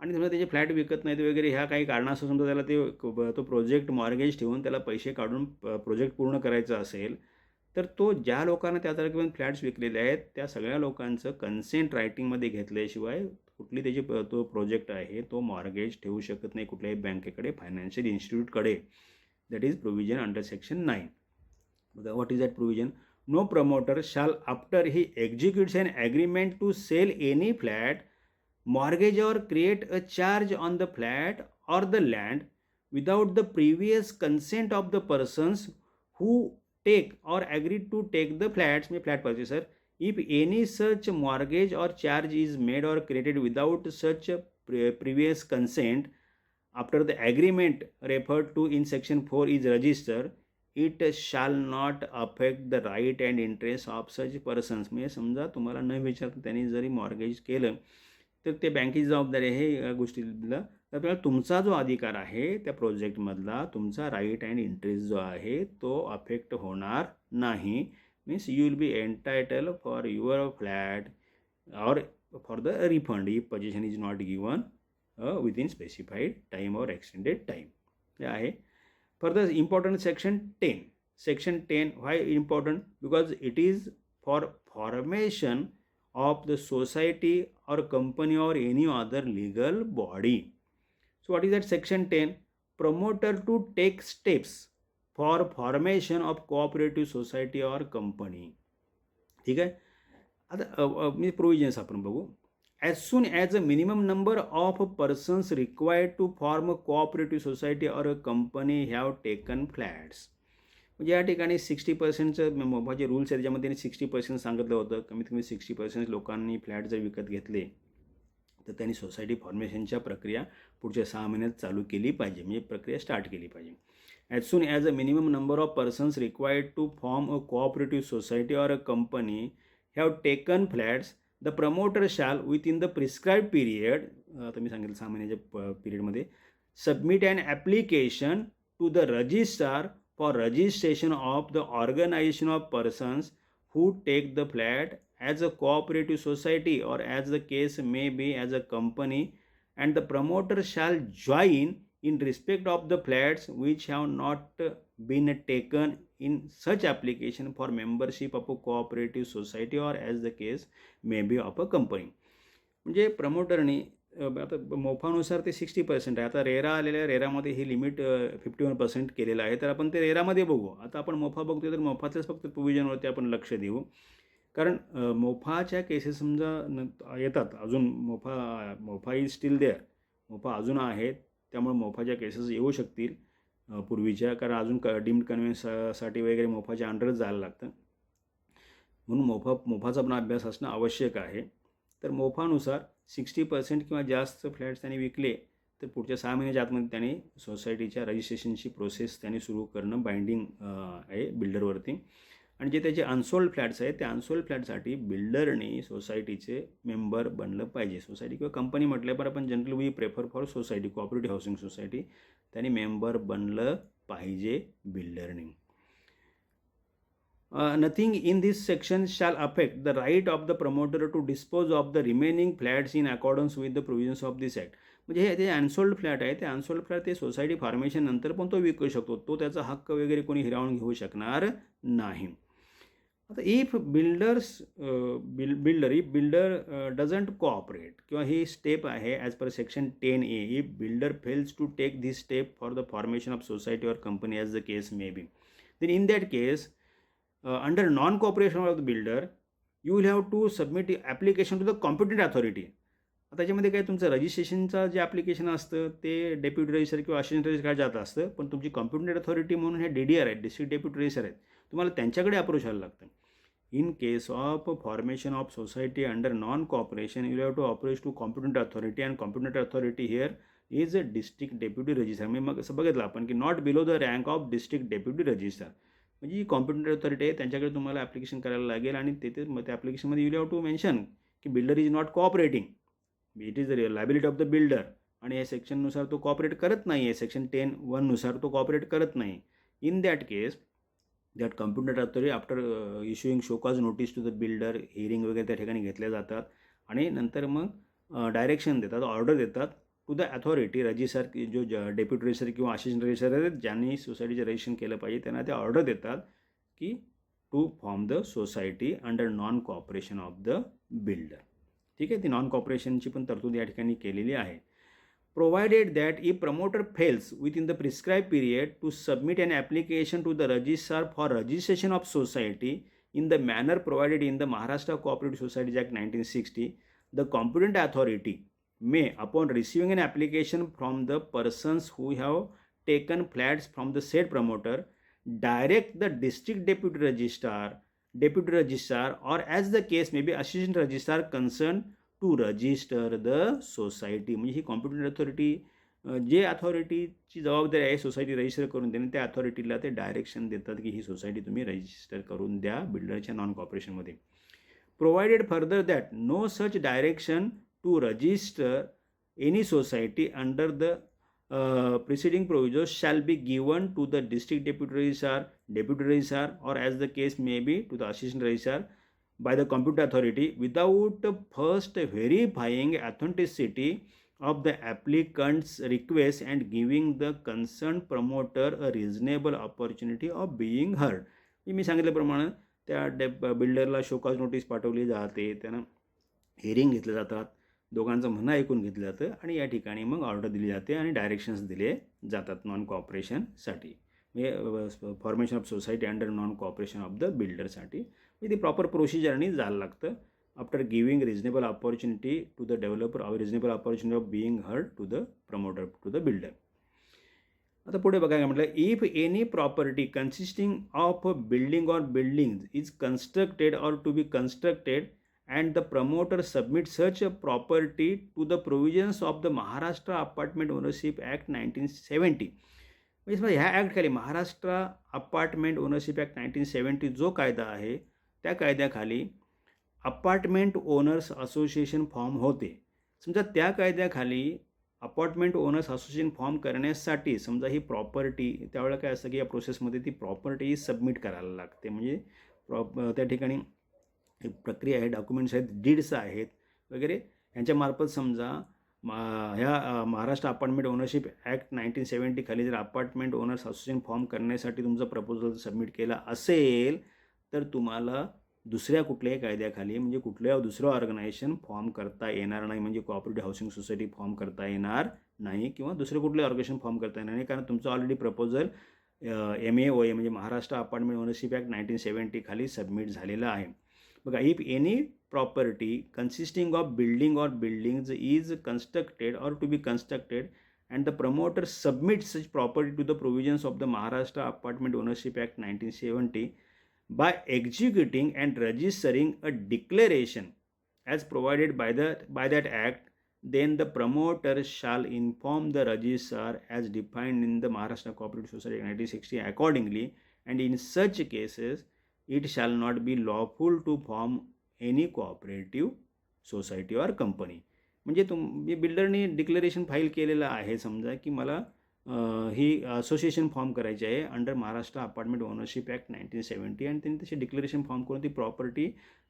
आणि समजा त्याचे flat विकत नाहीत वगैरे ह्या काही कारणास्तव समजा त्याला तो प्रोजेक्ट मॉर्गेज ठेवून त्याला पैसे काढून प्रोजेक्ट पूर्ण करायचा असेल, तर तो ज्या लोकांना त्या तारखेपर्यंत फ्लॅट्स विकलेले आहेत त्या सगळ्या लोकांचं कन्सेंट रायटिंगमध्ये घेतल्याशिवाय कुठली त्याची तो प्रोजेक्ट आहे तो मॉर्गेज ठेवू शकत नाही कुठल्याही बँकेकडे, फायनान्शियल इन्स्टिट्यूटकडे. That is provision under section 9. What is that provision? No promoter shall after he executes an agreement to sell any flat mortgage or create a charge on the flat or the land without the previous consent of the persons who take or agree to take the flats, may flat purchaser, If any such mortgage or charge is made or created without such previous consent, after the agreement referred to in section 4 is registered, it shall not affect the right and interest of such persons. म्हणजे समजा तुम्हाला न विचारता त्यांनी जरी mortgage केलं तर ते बँकेची जबाबदारी आहे या गोष्टीला. तर आपल्याला तुमचा जो अधिकार आहे त्या प्रोजेक्टमधला तुमचा राईट अँड इंटरेस्ट जो आहे तो अफेक्ट होणार नाही. Means you will be entitle for your flat or for the refund if possession is not given within specified time or extended time. हे आहे. Further important section 10. Section 10 why important? Because it is for formation of the society or company or any other legal body. So what is that section 10? Promoter to take steps for formation of cooperative society or company. ठीक आहे. आता मी provisions आपण बघू. As soon as a minimum number of persons required to form cooperative society or a company have taken flats. म्हणजे या ठिकाणी 60%चं मोफाचे rules आहेत ज्यामध्ये त्यांनी 60% सांगितलं होतं. कमीत कमी 60% लोकांनी फ्लॅट जर विकत घेतले तर त्यांनी सोसायटी फॉर्मेशनच्या प्रक्रिया पुढच्या 6 महिन्यात चालू केली पाहिजे, म्हणजे प्रक्रिया स्टार्ट केली पाहिजे. As soon as a minimum number of persons required to form a cooperative society or a company have taken flats, the promoter shall within the prescribed period, आता मी सांगितलं 6 महिन्याच्या पिरियडमध्ये, submit an application to the registrar for registration of the organization of persons who take the flat as a cooperative society or as the case may be as a company, and the promoter shall join in respect of the flats which have not been taken in such application for membership of a cooperative society or as the case may be of a company. म्हणजे प्रमोटरनी आता मोफानुसार ते 60% आहे. आता RERA आलेल्या रेरामध्ये ही limit 51% केलेलं आहे. तर आपण ते रेरामध्ये बघू. आता आपण मोफा बघतोय तर मोफातल्याच फक्त प्रोव्हिजनवरती आपण लक्ष देऊ. कारण मोफाच्या केसेस समजा येतात अजून, MOFA is still there, MOFA अजून आहेत, त्यामुळे मोफाच्या केसेस येऊ शकतील पूर्वीच्या, कारण अजून डीम्ड कन्व्हेन्ससाठी वगैरे मोफाच्या अंडरच जायला लागतं. म्हणून मोफाचा पण अभ्यास असणं आवश्यक आहे. तर मोफानुसार 60% किंवा जास्त फ्लॅट्स त्यांनी विकले तर पुढच्या 6 महिन्याच्या आतमध्ये त्यांनी सोसायटीच्या रजिस्ट्रेशनची प्रोसेस त्यांनी सुरू करणं बाइंडिंग आहे बिल्डरवरती. आणि जे त्याचे अनसोल्ड फ्लॅट्स आहेत त्या अनसोल्ड फ्लॅटसाठी बिल्डरनी सोसायटीचे मेंबर बनलं पाहिजे. सोसायटी किंवा कंपनी म्हटल्यावर आपण generally we prefer for society, cooperative housing society, त्यांनी मेंबर बनलं पाहिजे बिल्डरनी. Nothing in this section shall affect the right of the promoter to dispose of the remaining flats in accordance with the provisions of this act. म्हणजे हे ते unsold flat आहे, ते unsold flat ते society formation नंतर पण तो विकू शकतो, तो त्याचा हक्क वगैरे कोणी हिरावून घेऊ शकणार नाही. आता इफ बिल्डर डझंट कोऑपरेट, किंवा ही स्टेप आहे as per section 10A, if builder fails to take this step for the formation of society or company as the case may be, then in that case under non-cooperation of the builder, you will have to submit application to the competent authority. आता त्याच्यामध्ये काय तुमचं रजिस्ट्रेशनचं जे application असतं ते deputy register किंवा assistant register जात असतं, पण तुमची कॉम्पिटंट अथॉरिटी म्हणून हे DDR आहेत, डिस्ट्रिक्ट डेप्युटी रजिस्टर आहेत, तुम्हाला त्यांच्याकडे अप्रोच व्हायला लागतं. In case of formation of society under non cooperation you have to approach to competent authority, and competent authority here is a district deputy register. मग असं बघितलं आपण की not below the rank of district deputy register, म्हणजे जी competent authority आहे त्यांच्याकडे तुम्हाला ॲप्लिकेशन करायला लागेल. आणि तेथे मग त्या ॲप्लिकेशनमध्ये यू हॅव टू मेन्शन की builder is not cooperating, it is the liability of the builder, आणि या सेक्शननुसार तो कॉपरेट करत नाही आहे, सेक्शन 10(1) तो कॉपरेट करत नाही. In that case that competent authority after issuing show cause notice to the builder, hearing वगैरे त्या ठिकाणी घेतल्या जातात, आणि नंतर मग डायरेक्शन देतात, ऑर्डर देतात टू द अथॉरिटी, रजिस्टर जो डेप्युटी रजिस्टर किंवा असिस्टंट रजिस्टर आहेत ज्यांनी सोसायटीचं रजिस्ट्रेशन केलं पाहिजे त्यांना ते ऑर्डर देतात की to form the society under non cooperation of the builder. ठीक आहे, ती नॉन कॉपरेशनची पण तरतूद या ठिकाणी केलेली आहे. Provided that if promoter fails within the prescribe period to submit an application to the registrar for registration of society in the manner provided in the Maharashtra cooperative societies act 1960, the competent authority may, upon receiving an application from the persons who have taken flats from the said promoter, direct the district deputy registrar deputy registrar, or as the case may be assistant registrar concerned to register the society. म्हणजे ही competent authority, जे अथॉरिटीची जबाबदारी आहे society register करून देणे, त्या अथॉरिटीला ते direction देतात की ही सोसायटी तुम्ही रजिस्टर करून द्या बिल्डरच्या नॉन कॉर्पोरेशनमध्ये. Provided further that no such direction to register any society under the preceding provisos shall be given to the district deputy registrar, or as the case may be to the assistant registrar by the competent authority without first verifying authenticity of the applicant's request and giving the concerned promoter a reasonable opportunity of being heard. मी सांगितल्याप्रमाणे त्या बिल्डरला show cause notice पाठवली जाते, त्यांना hearing घेतले जातात, दोघांचं म्हणणं ऐकून घेतलं जातं आणि या ठिकाणी मग ऑर्डर दिली जाते आणि डायरेक्शन्स दिले जातात नॉन कॉपरेशनसाठी, म्हणजे formation of society under non cooperation of the बिल्डरसाठी. म्हणजे ते प्रॉपर प्रोसिजरनी जायला लागतं. After giving reasonable opportunity to the developer or reasonable opportunity of being heard to the promoter to the builder. आता पुढे बघा काय म्हटलं, if any property consisting of building or buildings is constructed or to be constructed and the promoter submits such a property to the provisions of the Maharashtra Apartment Ownership Act 1970. म्हणजे ह्या ॲक्टखाली Maharashtra apartment ownership act 1970 जो कायदा आहे त्या कायद्याखाली apartment owners association form होते. समजा त्या कायद्याखाली अपार्टमेंट ओनर्स असोसिएशन फॉर्म करण्यासाठी समजा ही प्रॉपर्टी, त्यावेळेला काय असतं की या प्रोसेसमध्ये ती प्रॉपर्टी सबमिट करायला लागते. म्हणजे त्या ठिकाणी एक प्रक्रिया आहे, डॉक्युमेंट्स आहेत, डीड्स आहेत वगैरे, यांच्यामार्फत समजा ह्या महाराष्ट्र अपार्टमेंट ओनरशिप ॲक्ट 1970 खाली जर अपार्टमेंट ओनर्स असोसिएशन फॉर्म करण्यासाठी तुमचं प्रपोजल सबमिट केला असेल तर तुम्हाला दुसऱ्या कुठल्याही कायद्याखाली म्हणजे कुठल्या दुसरं ऑर्गनायझेशन फॉर्म करता येणार नाही, म्हणजे कोऑपरेटिव्ह हाऊसिंग सोसायटी फॉर्म करता येणार नाही किंवा दुसरे कुठले ऑर्गनायझेशन फॉर्म करता येणार नाही, कारण तुमचं ऑलरेडी प्रपोजल MAOA म्हणजे महाराष्ट्र अपार्टमेंट ओनरशिप ॲक्ट 1970 खाली सबमिट झालेलं आहे. बघा, if any property consisting of building or buildings is constructed or to be constructed and the promoter submits such property to the provisions of the Maharashtra apartment ownership act 1970 by executing and registering a declaration as provided by that act, then the promoter shall inform the registrar as defined in the Maharashtra Cooperative Society Act 1960 accordingly, and in such cases it shall not be lawful to form any cooperative society or company. म्हणजे बिल्डरनी declaration file केलेलं आहे, समजा की मला ही association form करायची आहे under Maharashtra apartment ownership act 1970 आणि त्यांनी तशी डिक्लेरेशन फॉर्म करून ती प्रॉपर्टी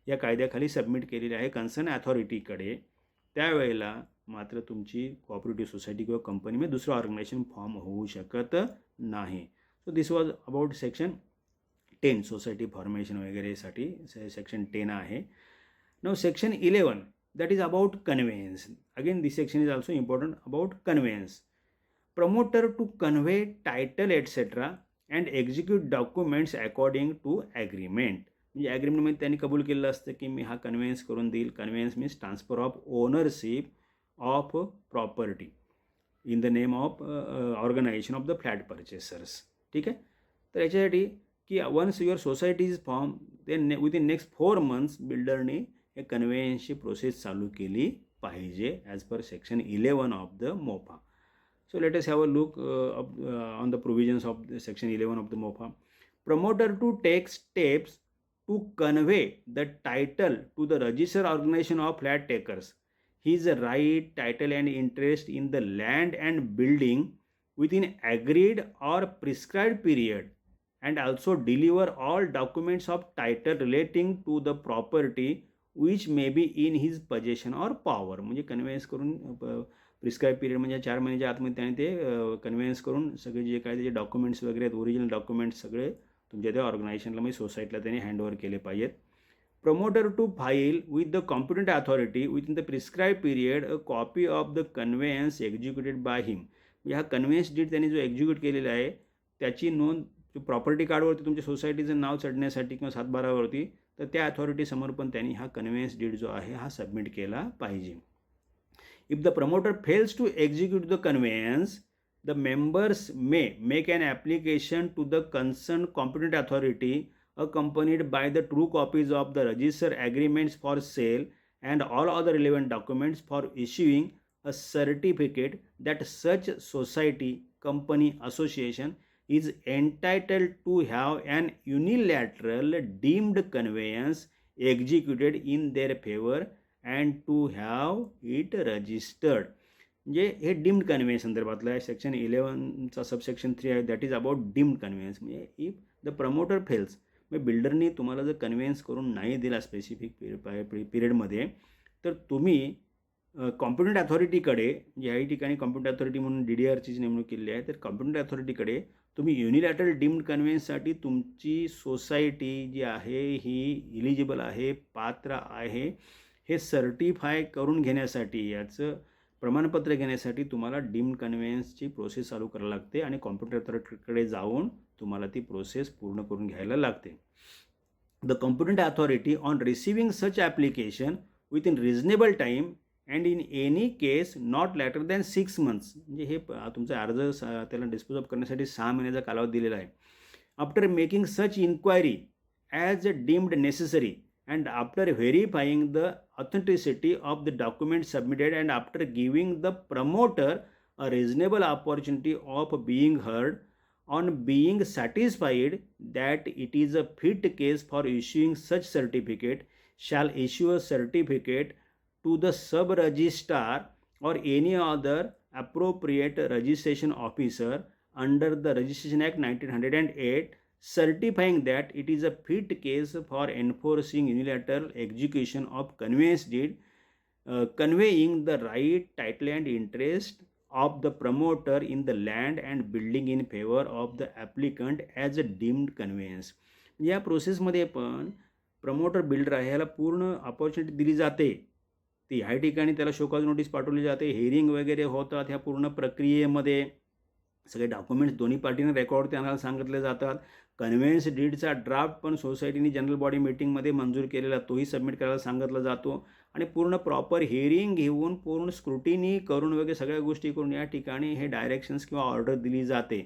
या कायद्याखाली सबमिट केलेली आहे कन्सर्न अथॉरिटीकडे. त्यावेळेला मात्र तुमची कोऑपरेटिव्ह सोसायटी किंवा कंपनीमध्ये दुसरं ऑर्गनायझेशन फॉर्म होऊ शकत नाही. So this was about section 10 society formation वगैरेसाठी सेक्शन 10 आहे. Now section 11 that is about conveyance. Again this section is also important about conveyance. Promoter to convey title etc. and execute documents according to agreement. म्हणजे ॲग्रीमेंटमध्ये त्यांनी कबूल केलेलं असतं की मी हा conveyance करून देईल. Conveyance means transfer of ownership of property in the name of organisation of the flat purchasers. ठीक आहे. तर याच्यासाठी की once your society is form then within next 4 months बिल्डरने हे कन्व्हेन्सची प्रोसेस चालू केली पाहिजे as per section 11 of the MOFA. So let us have a look on the provisions of the section 11 of the MOFA. Promoter to take steps to convey the title to the registered organization of flat takers. His right, title and interest in the land and building within agreed or prescribed period, and also deliver all documents of title relating to the property which may be in his possession or power. म्हणजे conveyance करून prescribe period म्हणजे 4 महिन्याच्या आतमध्ये त्याने ते conveyance करून सगळे जे काय त्याचे डॉक्युमेंट्स वगैरे आहेत ओरिजिनल डॉक्युमेंट्स सगळे तुमच्या त्या ऑर्गनायझेशनला म्हणजे सोसायटीला त्यांनी हँडओव्हर केले पाहिजेत. Promoter to file with the competent authority within the prescribe period a copy of the conveyance executed by him. म्हणजे हा कन्व्हेयन्स डीड त्यांनी जो एक्झिक्यूट केलेला आहे त्याची नोंद प्रॉपर्टी कार्डवरती तुमच्या सोसायटीचं नाव चढण्यासाठी किंवा 7/12वरती, तर त्या अथॉरिटीसमोर पण त्यांनी हा कन्व्हेयन्स डीड जो आहे हा सबमिट केला पाहिजे. If the promoter fails to execute the conveyance, the members may make an application to the concerned competent authority accompanied by the true copies of the registered agreements for sale and all other relevant documents for issuing a certificate that such society, company, association is entitled to have an unilateral deemed conveyance executed in their favor and to have it registered. म्हणजे हे deemed conveyance संदर्भातलं आहे. Section 11चा subsection 3 आहे, that is about deemed conveyance. म्हणजे if the promoter fails, म्हणजे बिल्डरनी तुम्हाला जर conveyance करून नाही दिला स्पेसिफिक पिरियडमध्ये, तर तुम्ही कॉम्पिटंट अथॉरिटीकडे, या ठिकाणी कॉम्पिटंट अथॉरिटी म्हणून DDRची नेमणूक केलेली आहे, तर कॉम्पिटंट अथॉरिटीकडे तुम्ही युनिलॅटरल डीम्ड कन्व्हेन्ससाठी तुमची सोसायटी जी आहे ही इलिजिबल आहे, पात्र आहे, हे सर्टिफाय करून घेण्यासाठी, याचं प्रमाणपत्र घेण्यासाठी तुम्हाला डीम्ड कन्व्हेन्सची प्रोसेस चालू करायला लागते आणि कॉम्प्युटर अथॉरिटीकडे जाऊन तुम्हाला ती प्रोसेस पूर्ण करून घ्यायला लागते. The competent authority on receiving such application with in reasonable time and in any case not later than 6 months, म्हणजे हे तुमचा अर्ज त्याला डिस्पोज ऑफ करण्यासाठी 6 महिन्याचा कालावधी दिलेला आहे. After making such inquiry as deemed necessary and after verifying the authenticity of the document submitted and after giving the promoter a reasonable opportunity of being heard, on being satisfied that it is a fit case for issuing such certificate, shall issue a certificate to the sub-registrar or any other appropriate registration officer under the Registration Act 1908, certifying that it is a fit case for enforcing unilateral execution of conveyance deed, conveying the right, title and interest of the promoter in the land and building in favor of the applicant as a deemed conveyance. या प्रोसेसमध्ये पण promoter builder आहे ह्याला पूर्ण opportunity दिली जाते. ती ह्या ठिकाणी त्याला शोकॉज नोटीस पाठवली जाते, हिअरिंग वगैरे होतात. ह्या पूर्ण प्रक्रियेमध्ये सगळे डॉक्युमेंट्स दोन्ही पार्टीने रेकॉर्ड त्यांना सांगितले जातात. कन्व्हेन्स डीडचा ड्राफ्ट पण सोसायटीने जनरल बॉडी मीटिंगमध्ये मंजूर केलेला तोही सबमिट करायला सांगितला जातो आणि पूर्ण प्रॉपर हिअरिंग घेऊन पूर्ण स्क्रुटिनी करून वगैरे सगळ्या गोष्टी करून या ठिकाणी हे डायरेक्शन्स किंवा ऑर्डर दिली जाते.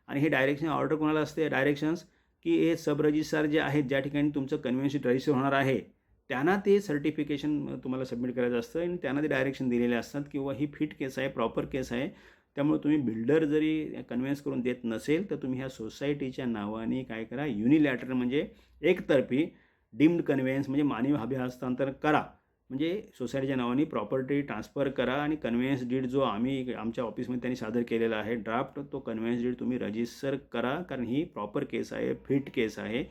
आणि हे डायरेक्शन ऑर्डर कोणाला असते, डायरेक्शन्स की हे सब रजिस्ट्रार जे आहेत ज्या ठिकाणी तुमचं कन्व्हेन्स रजिस्टर होणार आहे त्यांना ते सर्टिफिकेशन तुम्हाला सबमिट करायचं असतं आणि त्यांना ते डायरेक्शन दिलेले असतात किंवा ही फिट केस आहे, प्रॉपर केस आहे. त्यामुळे तुम्ही बिल्डर जरी कन्व्हेन्स करून देत नसेल तर तुम्ही ह्या सोसायटीच्या नावाने काय करा, युनिलॅटरल म्हणजे एकतर्फी डीम्ड कन्व्हेन्स म्हणजे मानवी हमी हस्तांतरण करा. म्हणजे सोसायटीच्या नावाने प्रॉपर्टी ट्रान्सफर करा आणि कन्व्हेन्स डीड जो आम्ही आमच्या ऑफिसमध्ये त्यांनी सादर केलेला आहे ड्राफ्ट, तो कन्व्हेन्स डीड तुम्ही रजिस्टर करा. कारण ही प्रॉपर केस आहे, फिट केस आहे,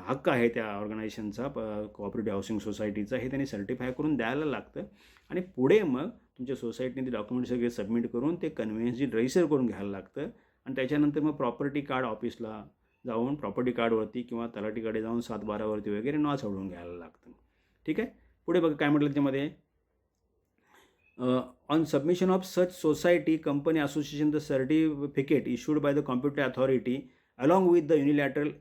हक्क आहे त्या ऑर्गनायझेशनचा, कोऑपरेटिव्ह हाऊसिंग सोसायटीचा, हे त्यांनी सर्टिफाय करून द्यायला लागतं. आणि पुढे मग तुमच्या सोसायटीने ते डॉक्युमेंट सगळे सबमिट करून ते कन्व्हेन्स डीड रजिस्टर करून घ्यायला लागतं. आणि त्याच्यानंतर मग प्रॉपर्टी कार्ड ऑफिसला जाऊन प्रॉपर्टी कार्डवरती किंवा तलाठीकडे जाऊन 7/12 वगैरे नाव चढवून घ्यायला लागतं. ठीक आहे. पुढे बघा काय म्हटलं त्याच्यामध्ये, on submission of such society, company, association the certificate issued by the competent authority along with the unilateral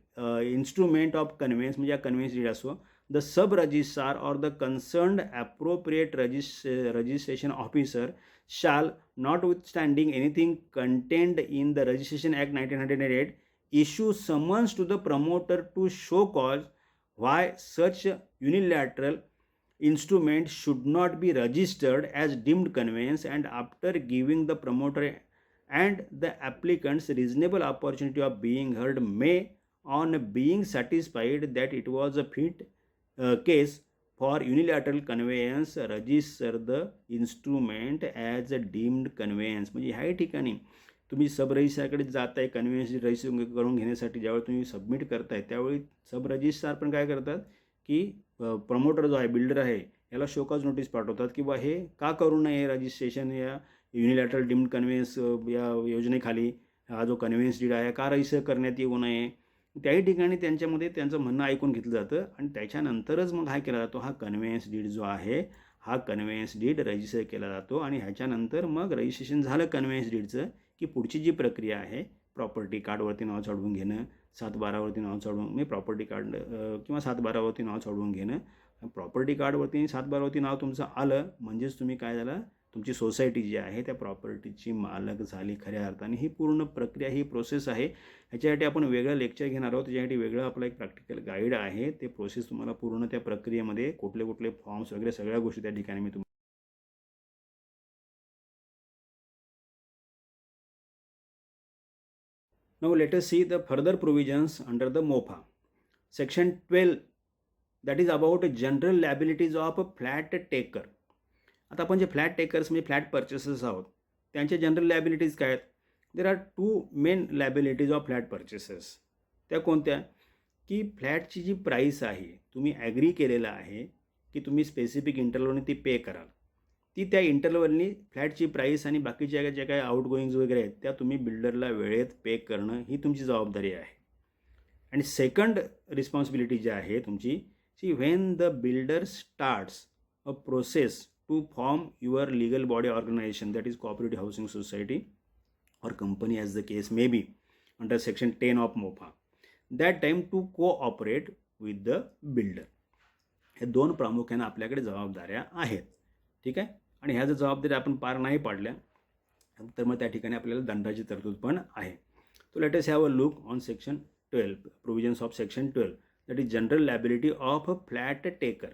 instrument of conveyance, म्हणजे कन्व्हेन्स डीड असो, the sub-registrar or the concerned appropriate registration officer shall, notwithstanding anything contained in the Registration Act 1908, issue summons to the promoter to show cause why such unilateral instrument should not be registered as deemed conveyance, and after giving the promoter and the applicants reasonable opportunity of being heard, may, on being satisfied that it was a fit case for unilateral conveyance, register the instrument as a deemed conveyance. म्हणजे ह्या ठिकाणी तुम्ही सब रजिस्ट्रारकडे जाताय conveyance register करून घेण्यासाठी. ज्यावेळी तुम्ही submit करताय त्यावेळी सब रजिस्ट्रार पण काय करतात की प्रमोटर जो आहे, बिल्डर आहे, याला शोकॉज नोटीस पाठवतात की बा हे का करू नये रजिस्ट्रेशन या युनिलॅटरल डीम्ड कन्व्हेन्स या योजनेखाली हा जो कन्व्हेन्स डीड आहे का रजिस्टर करण्यात येऊ नये. त्याही ठिकाणी त्यांच्यामध्ये त्यांचं म्हणणं ऐकून घेतलं जातं आणि त्याच्यानंतरच मग हा केला जातो, हा कन्व्हेन्स डीड जो आहे हा कन्व्हेन्स डीड रजिस्टर केला जातो. आणि ह्याच्यानंतर मग रजिस्ट्रेशन झालं कन्व्हेन्स डीडचं की पुढची जी प्रक्रिया आहे, प्रॉपर्टी कार्डवरती नाव चढवून घेणं, 7/12 नाव चढवून, म्हणजे प्रॉपर्टी कार्ड किंवा 7/12 नाव चढवून घेणं. प्रॉपर्टी कार्डवरती 7/12 नाव तुमचं आलं म्हणजेच तुम्ही काय झालं, तुमची सोसायटी जी आहे त्या प्रॉपर्टीची मालक झाली खऱ्या अर्थाने. ही पूर्ण प्रक्रिया, ही प्रोसेस आहे. ह्याच्यासाठी आपण वेगळं लेक्चर घेणार आहोत. त्याच्यासाठी वेगळं आपलं एक प्रॅक्टिकल गाईड आहे. ते प्रोसेस तुम्हाला पूर्ण त्या प्रक्रियेमध्ये कुठले कुठले फॉर्म्स वगैरे सगळ्या गोष्टी त्या ठिकाणी मी Now let us see the further provisions under the MOFA. Section 12, that is about general liabilities of a flat taker. आता आपण जे फ्लॅट टेकर्स म्हणजे फ्लॅट पर्चेसेस आहोत त्यांचे जनरल लायबिलिटीज काय आहेत? There are two main liabilities of flat purchases. त्या कोणत्या? की फ्लॅटची जी प्राईस आहे तुम्ही ॲग्री केलेलं आहे की तुम्ही स्पेसिफिक इंटरवलने ती पे कराल. ती त्या इंटरवलनी फ्लॅटची प्राईस आणि बाकीच्या ज्या काही आउटगोईंग्स वगैरे आहेत त्या तुम्ही बिल्डरला वेळेत पे करणं ही तुमची जबाबदारी आहे. आणि सेकंड रिस्पॉन्सिबिलिटी जी आहे तुमची, see when the builder starts a process to form your legal body organization, that is cooperative housing society or company as the case may be, under section 10 of MOFA, that time to cooperate with the builder. हे दोन प्रामुख्याने आपल्याकडे जबाबदाऱ्या आहेत. ठीक आहे. आणि ह्या जर जबाबदाऱ्या आपण पार नाही पाडल्या तर मग त्या ठिकाणी आपल्याला दंडाची तरतूद पण आहे. So let us have a look on section 12, provisions of section 12, that is general liability of a flat taker.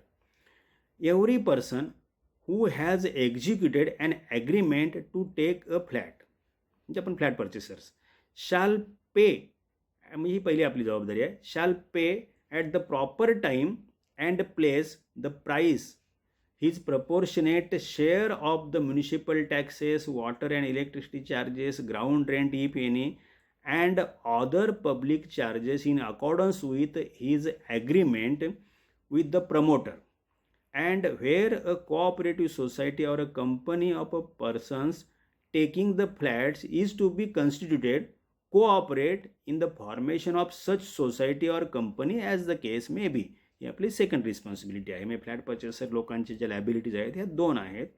Every person who has executed an agreement to take a flat, म्हणजे आपण फ्लॅट पर्चेसर्स, शाल पे, ही पहिली आपली जबाबदारी आहे, shall pay at the proper time and place the price his proportionate share of the municipal taxes, water and electricity charges, ground rent if any, and other public charges in accordance with his agreement with the promoter. And where a cooperative society or a company of a persons taking the flats is to be constituted, cooperate in the formation of such society or company as the case may be. ही आपली second responsibility आहे. म्हणजे flat पर्चेसर लोकांचे ज्या liabilities आहेत ह्या दोन आहेत.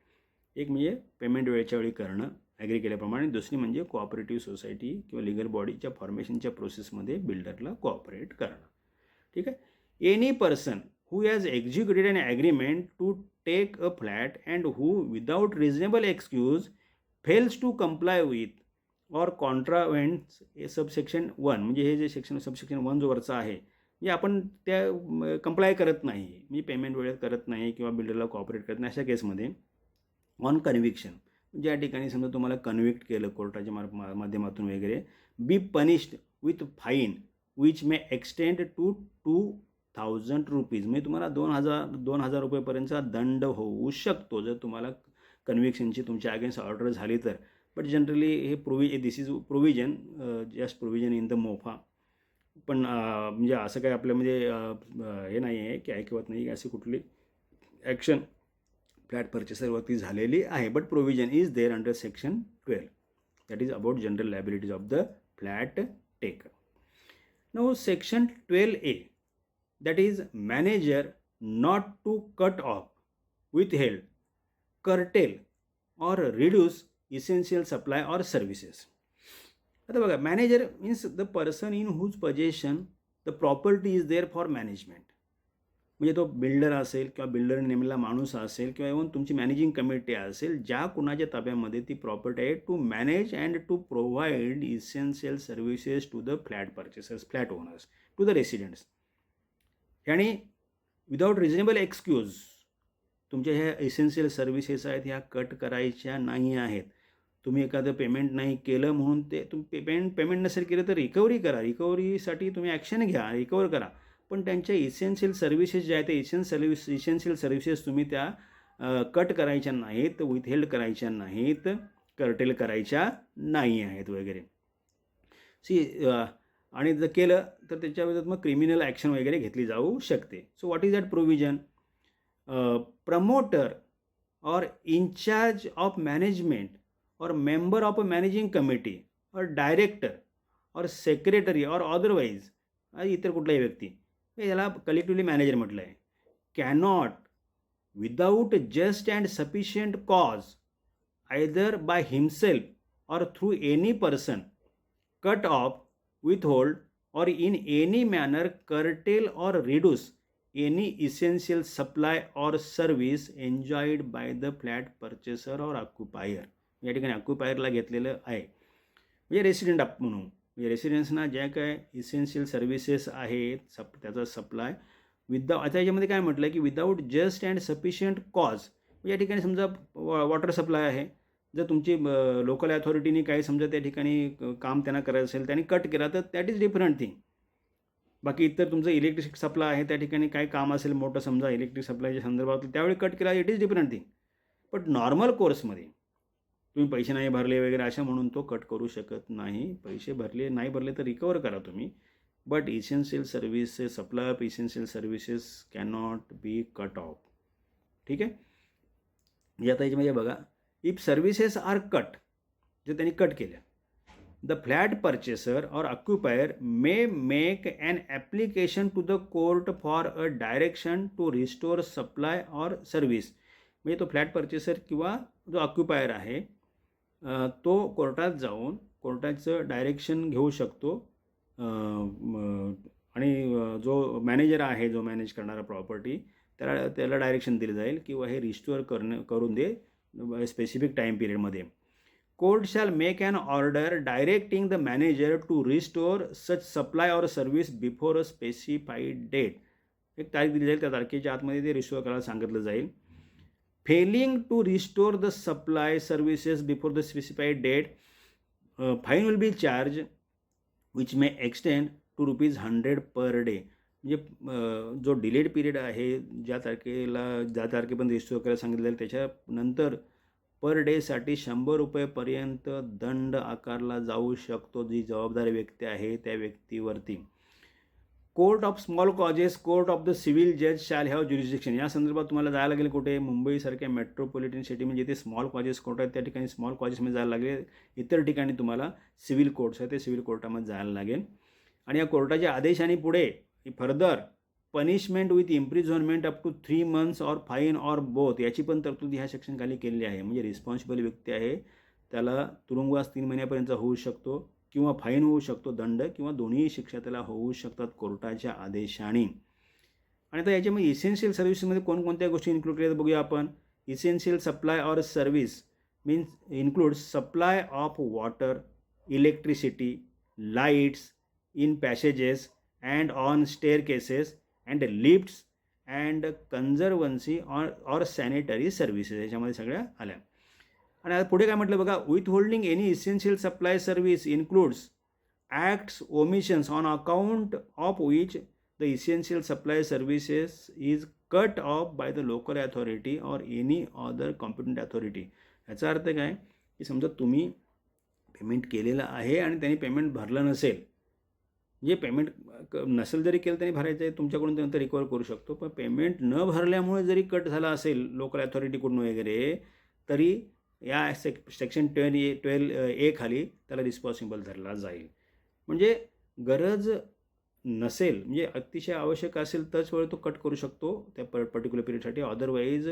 एक म्हणजे पेमेंट वेळेच्या वेळी करणं ॲग्री केल्याप्रमाणे, दुसरी म्हणजे कोऑपरेटिव्ह सोसायटी किंवा लिगल बॉडीच्या फॉर्मेशनच्या प्रोसेसमध्ये बिल्डरला कोऑपरेट करणं. ठीक आहे. Any person who has executed an agreement to take a flat and who without reasonable excuse fails to comply with or contravenes subsection 1, म्हणजे हे जे सबसेक्शन 1 जो वरचा आहे, म्हणजे आपण त्या कंप्लाय करत नाही, म्हणजे पेमेंट वेळेत करत नाही किंवा बिल्डरला कॉपरेट करत नाही, अशा केसमध्ये ऑन कन्व्हिक्शन, ज्या ठिकाणी समजा तुम्हाला कन्व्हिक्ट केलं कोर्टाच्या माध्यमातून वगैरे, be punished with fine which may extend to 2,000 rupees, म्हणजे तुम्हाला 2,000 रुपयेपर्यंतचा दंड होऊ शकतो जर तुम्हाला कन्व्हिक्शनची तुमच्या अगेन्स्ट ऑर्डर झाली तर. बट जनरली हे this is provision, just provision in the MOFA. पण म्हणजे असं काय आपल्यामध्ये हे नाही आहे की ऐकवत नाही, अशी कुठली ॲक्शन फ्लॅट पर्चेसरवरती झालेली आहे. But provision is there under section 12, that is about general liabilities of the flat taker. Now section 12A, that is manager not to cut off, withhold, curtail or reduce essential supply or services. आता बघा, manager means the person in whose possession the property is there for management. म्हणजे तो builder असेल किंवा builder नेमलेला माणूस असेल किंवा even तुमची मॅनेजिंग कमिटी असेल, ज्या कुणाच्या ताब्यामध्ये ती प्रॉपर्टी आहे, to manage and to provide essential services to the flat purchasers, flat owners, to the residents. आणि विदाऊट रिजनेबल एक्सक्यूज तुमच्या ह्या इसेन्शियल सर्व्हिसेस आहेत ह्या कट करायच्या नाही आहेत. तुम्ही एखादं पेमेंट नाही केलं म्हणून ते तुम्ही पेमेंट नसेल केलं तर रिकव्हरी करा, रिकव्हरीसाठी तुम्ही ॲक्शन घ्या, रिकवर करा. पण त्यांच्या इसेन्शियल सर्व्हिसेस ज्या आहेत ते इसेन्शियल सर्व्हिसेस तुम्ही त्या कट करायच्या नाहीत, विथहेल्ड करायच्या नाहीत, कर्टेल करायच्या नाही आहेत वगैरे. आणि जर केलं तर त्याच्याविरुद्ध मग क्रिमिनल ॲक्शन वगैरे घेतली जाऊ शकते. So what is that provision? Promoter or in charge of management or member of a managing committee or director or secretary or otherwise, इतर कुठलाही व्यक्ती, याला कलेक्टिव्हली मॅनेजर म्हटलं आहे, cannot without just and sufficient cause either by himself or through any person cut off, withhold or in any manner curtail or reduce any essential supply or service enjoyed by the flat purchaser or occupier. या ठिकाणी ऑक्युपायरला घेतलेलं आहे, म्हणजे resident म्हणून, म्हणजे रेसिडेंट्सना ज्या काय essential services आहेत त्याचा सप्लाय आता याच्यामध्ये काय म्हटलं की without just and sufficient cause. या ठिकाणी समजा वॉटर सप्लाय आहे, जर तुमची लोकल अथॉरिटीने काही समजा त्या ठिकाणी काम त्यांना करायचं असेल, त्यांनी कट केला तर दॅट इज डिफरंट थिंग. बाकी इतर तुमचं इलेक्ट्रिक सप्लाय आहे, त्या ठिकाणी काय काम असेल मोठं समजा इलेक्ट्रिक सप्लायच्या संदर्भात, त्यावेळी कट केला, it is different thing. But normal कोर्समध्ये तुम्ही पैसे नाही भरले वगैरे अशा म्हणून तो कट करू शकत नाही. पैसे भरले नाही भरले तर रिकवर करा तुम्ही. But essential services, supply of essential services cannot be cut off. ठीक आहे. म्हणजे आता याच्यामध्ये बघा, इफ सर्व्हिसेस आर कट, जे त्यांनी कट केल्या, the flat purchaser or occupier may make an application to the court for a direction to restore supply or service. म्हणजे तो फ्लॅट पर्चेसर किंवा जो ऑक्युपायर आहे तो कोर्टात जाऊन कोर्टाचं डायरेक्शन घेऊ शकतो, आणि जो मॅनेजर आहे, जो मॅनेज करणारा प्रॉपर्टी, त्याला डायरेक्शन दिलं जाईल किंवा हे रिस्टोअर करून दे स्पेसिफिक टाईम पिरियडमध्ये. Court shall make an order directing the manager to restore such supply or service before a specified date. एक तारीख दिली जाईल, त्या तारखेच्या आतमध्ये ते रिस्टोअर करायला सांगितलं जाईल. Failing to restore the supply services before the specified date, fine will be charge which may extend to ₹100 per day. म्हणजे जो डिलेड पिरियड आहे, ज्या तारखेपर्यंत रिस्टोअर करायला सांगितलं जाईल त्याच्यानंतर पर डेसाठी ₹100 दंड आकारला जाऊ शकतो, जी जबाबदार व्यक्ती आहे त्या व्यक्तीवरती. Court of small causes, court of the civil जज शॅल हॅव ज्युरिस्डिक्शन. या संदर्भात तुम्हाला जायला लागेल कुठे, मुंबईसारख्या मेट्रोपॉलिटन सिटी म्हणजे जिथे स्मॉल कॉजेस कोर्ट आहेत त्या ठिकाणी स्मॉल कॉजेसमध्ये जायला लागेल. इतर ठिकाणी तुम्हाला सिव्हिल कोर्ट्स आहेत, ते सिव्हिल कोर्टामध्ये जायला लागेल. आणि या कोर्टाच्या आदेशाने पुढे further punishment with imprisonment up to 3 months or fine or both, याची पण तरतूद ह्या सेक्शन खाली केलेली आहे. म्हणजे रिस्पॉन्सिबल व्यक्ती आहे त्याला तुरुंगवास 3 महिन्यापर्यंत होऊ शकतो, किंवा फाईन होऊ शकतो, दंड, किंवा दोन्ही शिक्षा त्याला होऊ शकतात कोर्टाच्या आदेशाने. आणि आता याच्यामध्ये इसेन्शियल सर्व्हिसेसमध्ये कोणकोणत्या गोष्टी इन्क्लूड केल्या बघूया आपण. Essential supply or service means includes supply of water, electricity, lights in passages and on staircases and lifts and conservancy or sanitary services, याच्यामध्ये सगळ्या आल्या. आणि आता पुढे काय म्हटलं बघा, withholding any essential supply service includes acts omissions on account of which the essential supply services is cut off by the local authority or any other competent authority. याचा अर्थ काय की समजा तुम्ही पेमेंट केलेलं आहे आणि त्यांनी पेमेंट भरलं नसेल, जे पेमेंट नसेल जरी केलं त्यांनी भरायचं आहे, तुमच्याकडून नंतर रिकवर करू शकतो. पण पेमेंट न भरल्यामुळे जरी कट झाला असेल लोकल अथॉरिटीकडून वगैरे, तरी या सेक्शन 12A खाली त्याला रिस्पॉन्सिबल धरला जाईल. म्हणजे गरज नसेल, म्हणजे अतिशय आवश्यक असेल तरच वेळ तो कट करू शकतो त्या पर्टिक्युलर पिरियडसाठी. Otherwise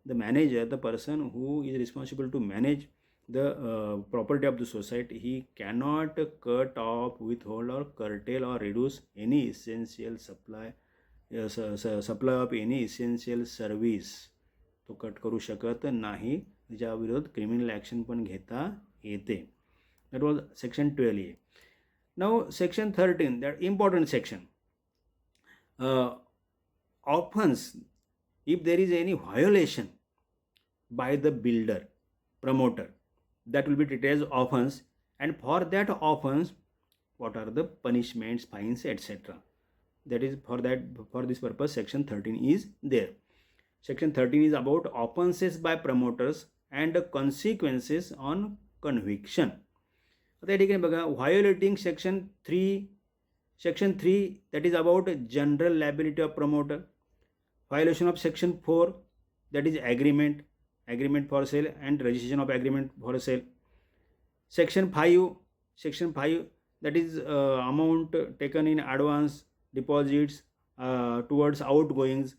the manager, the person who is responsible to manage the property of the society, he cannot cut off, withhold or curtail or reduce any essential supply of any essential service. तो cut करू शकत नाही, ज्या विरोध criminal action पण घेता येते. That was section 12A. Now section 13, that important section. Offence if there is any violation by the builder, promoter, that will be treated as offense, and for that offense what are the punishments, fines, etc. That is for this purpose section 13 is there. Section 13 is about offenses by promoters and consequences on conviction. आता या ठिकाणी बघा, व्हायोलेटिंग section 3 that is about general liability of promoter. Violation of section 4, that is agreement for sale and registration of agreement for sale. Section 5, that is amount taken in advance, deposits towards outgoings,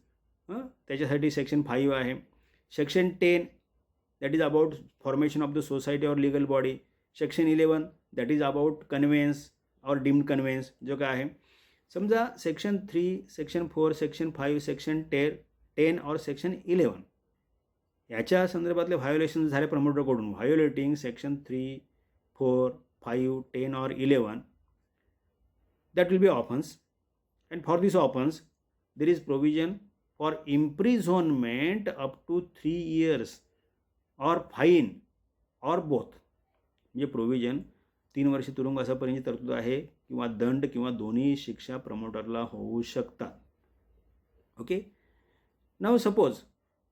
त्याच्यासाठी section 5 आहे. Section 10, that is about formation of the society or legal body. Section 11, that is about conveyance or deemed conveyance, जो काय आहे. समजा section 3, section 4, section 5, section 10 और section 11 याच्या संदर्भातले violation झाले प्रमोटरकडून, व्हायोलेटिंग section 3, 4, 5, 10 or 11, that will be offense. And for this offense there is provision for imprisonment up to 3 years or fine or both. म्हणजे provision 3 वर्ष तुरुंगवासापर्यंतची तरतूद आहे किंवा दंड किंवा दोन्ही शिक्षा प्रमोटरला होऊ शकतात. ओके. नाव सपोज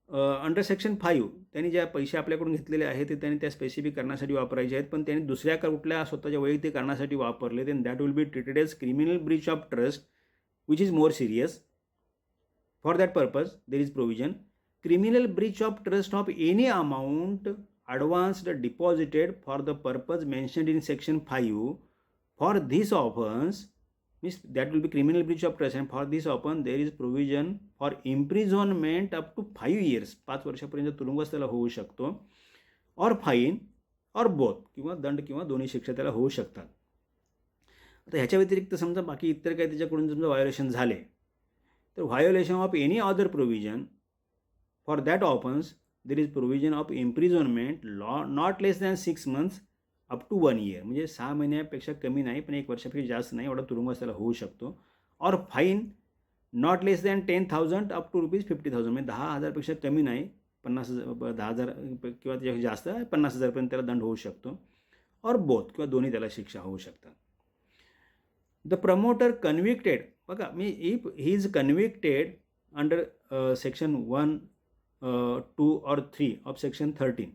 अंडर सेक्शन 5 त्यांनी ज्या पैसे आपल्याकडून घेतलेले आहेत ते त्यांनी त्या स्पेसिफिक कारणासाठी वापरायचे आहेत, पण त्यांनी दुसऱ्या कुठल्या स्वतःच्या वैयक्तिक कारणासाठी वापरले, then that will be treated as criminal breach of trust which is more serious. For that purpose there is provision criminal breach of trust of any amount advanced deposited for the purpose mentioned in section 5. For this offense, means that will be criminal breach of trust, and for this offense there is provision for imprisonment up to 5 years, 5 वर्षापर्यंत तुरुंगवास त्याला होऊ शकतो, or fine और both, किंवा दंड किंवा दोन्ही शिक्षा त्याला होऊ शकतात. आता ह्याच्या व्यतिरिक्त समजा बाकी इतर काही त्याच्याकडून समजा व्हायोलेशन झाले तर violation of any other provision for that offence there is provision of imprisonment not less than 6 months up to 1 year, म्हणजे 6 महिन्यापेक्षा कमी नाही पण 1 वर्षापेक्षा जास्त नाही एवढा तुरुंगवास त्याला होऊ शकतो. Or fine not less than 10,000 up to ₹50,000, म्हणजे 10,000पेक्षा कमी नाही, 10,000 किंवा त्याच्यापेक्षा जास्त 50,000पर्यंत त्याला दंड होऊ शकतो. और बोथ किंवा दोन्ही त्याला शिक्षा होऊ शकतात. द प्रमोटर कन्व्हिक्टेड, बघा me if he is convicted under section 1, 2 or 3 of section 13,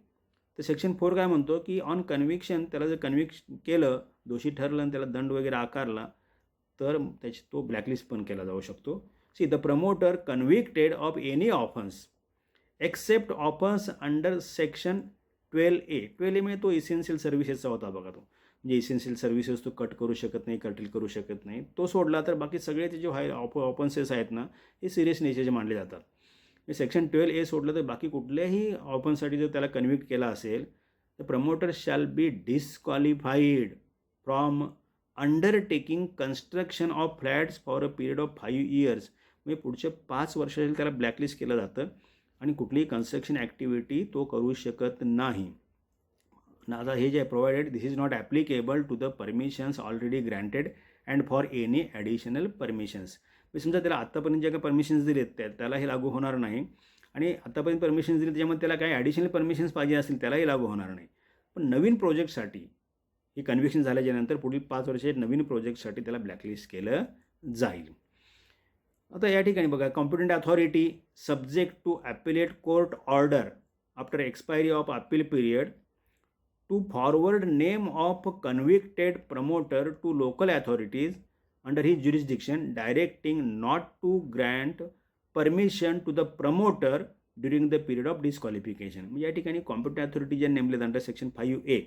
तर सेक्शन 4 काय म्हणतो की ऑन कन्व्हिक्शन त्याला जर कन्व्हिक्ट केलं, दोषी ठरलं आणि त्याला दंड वगैरे आकारला तर तो ब्लॅकलिस्ट पण केला जाऊ शकतो. See the promoter convicted of any offence except offence under section 12A. 12A म्हणजे तो इसेन्शियल सर्व्हिसेसचा होता बघा, तो म्हणजे इसेन्शियल सर्व्हिसेस तो कट करू शकत नाही, कर्टेल करू शकत नाही, तो सोडला तर बाकी सगळे ते जे ऑफन्सेस आहेत ना हे सिरियस नेचरचे मानले जातात. सेक्शन 12A सोडलं तर बाकी कुठल्याही ऑफन्ससाठी जर त्याला कन्व्हिक्ट केला असेल तर promoter shall B disqualified from undertaking construction of flats for a period of 5 years. म्हणजे पुढचे 5 वर्षासाठी त्याला ब्लॅकलिस्ट केलं जातं आणि कुठलीही कन्स्ट्रक्शन ॲक्टिव्हिटी तो करू शकत नाही. आता हे जे provided this is not applicable to the permissions already granted and for any additional permissions. समजा त्याला आत्तापर्यंत ज्या काही परमिशन्स दिलेत त्याला हे लागू होणार नाही, आणि आत्तापर्यंत परमिशन्स दिले त्याच्यामध्ये त्याला काही ॲडिशनल परमिशन्स पाहिजे असतील त्यालाही लागू होणार नाही. पण नवीन प्रोजेक्टसाठी ही कन्व्हिक्शन झाल्याच्यानंतर पुढील 5 वर्षे नवीन प्रोजेक्टसाठी त्याला ब्लॅकलिस्ट केलं जाईल. आता या ठिकाणी बघा, competent authority subject to appellate court order after expiry of appeal period to forward name of convicted promoter to local authorities under his jurisdiction, directing not to grant permission to the promoter during the period of disqualification. म्हणजे या ठिकाणी competent authority ज्या नेमलेत under section 5A,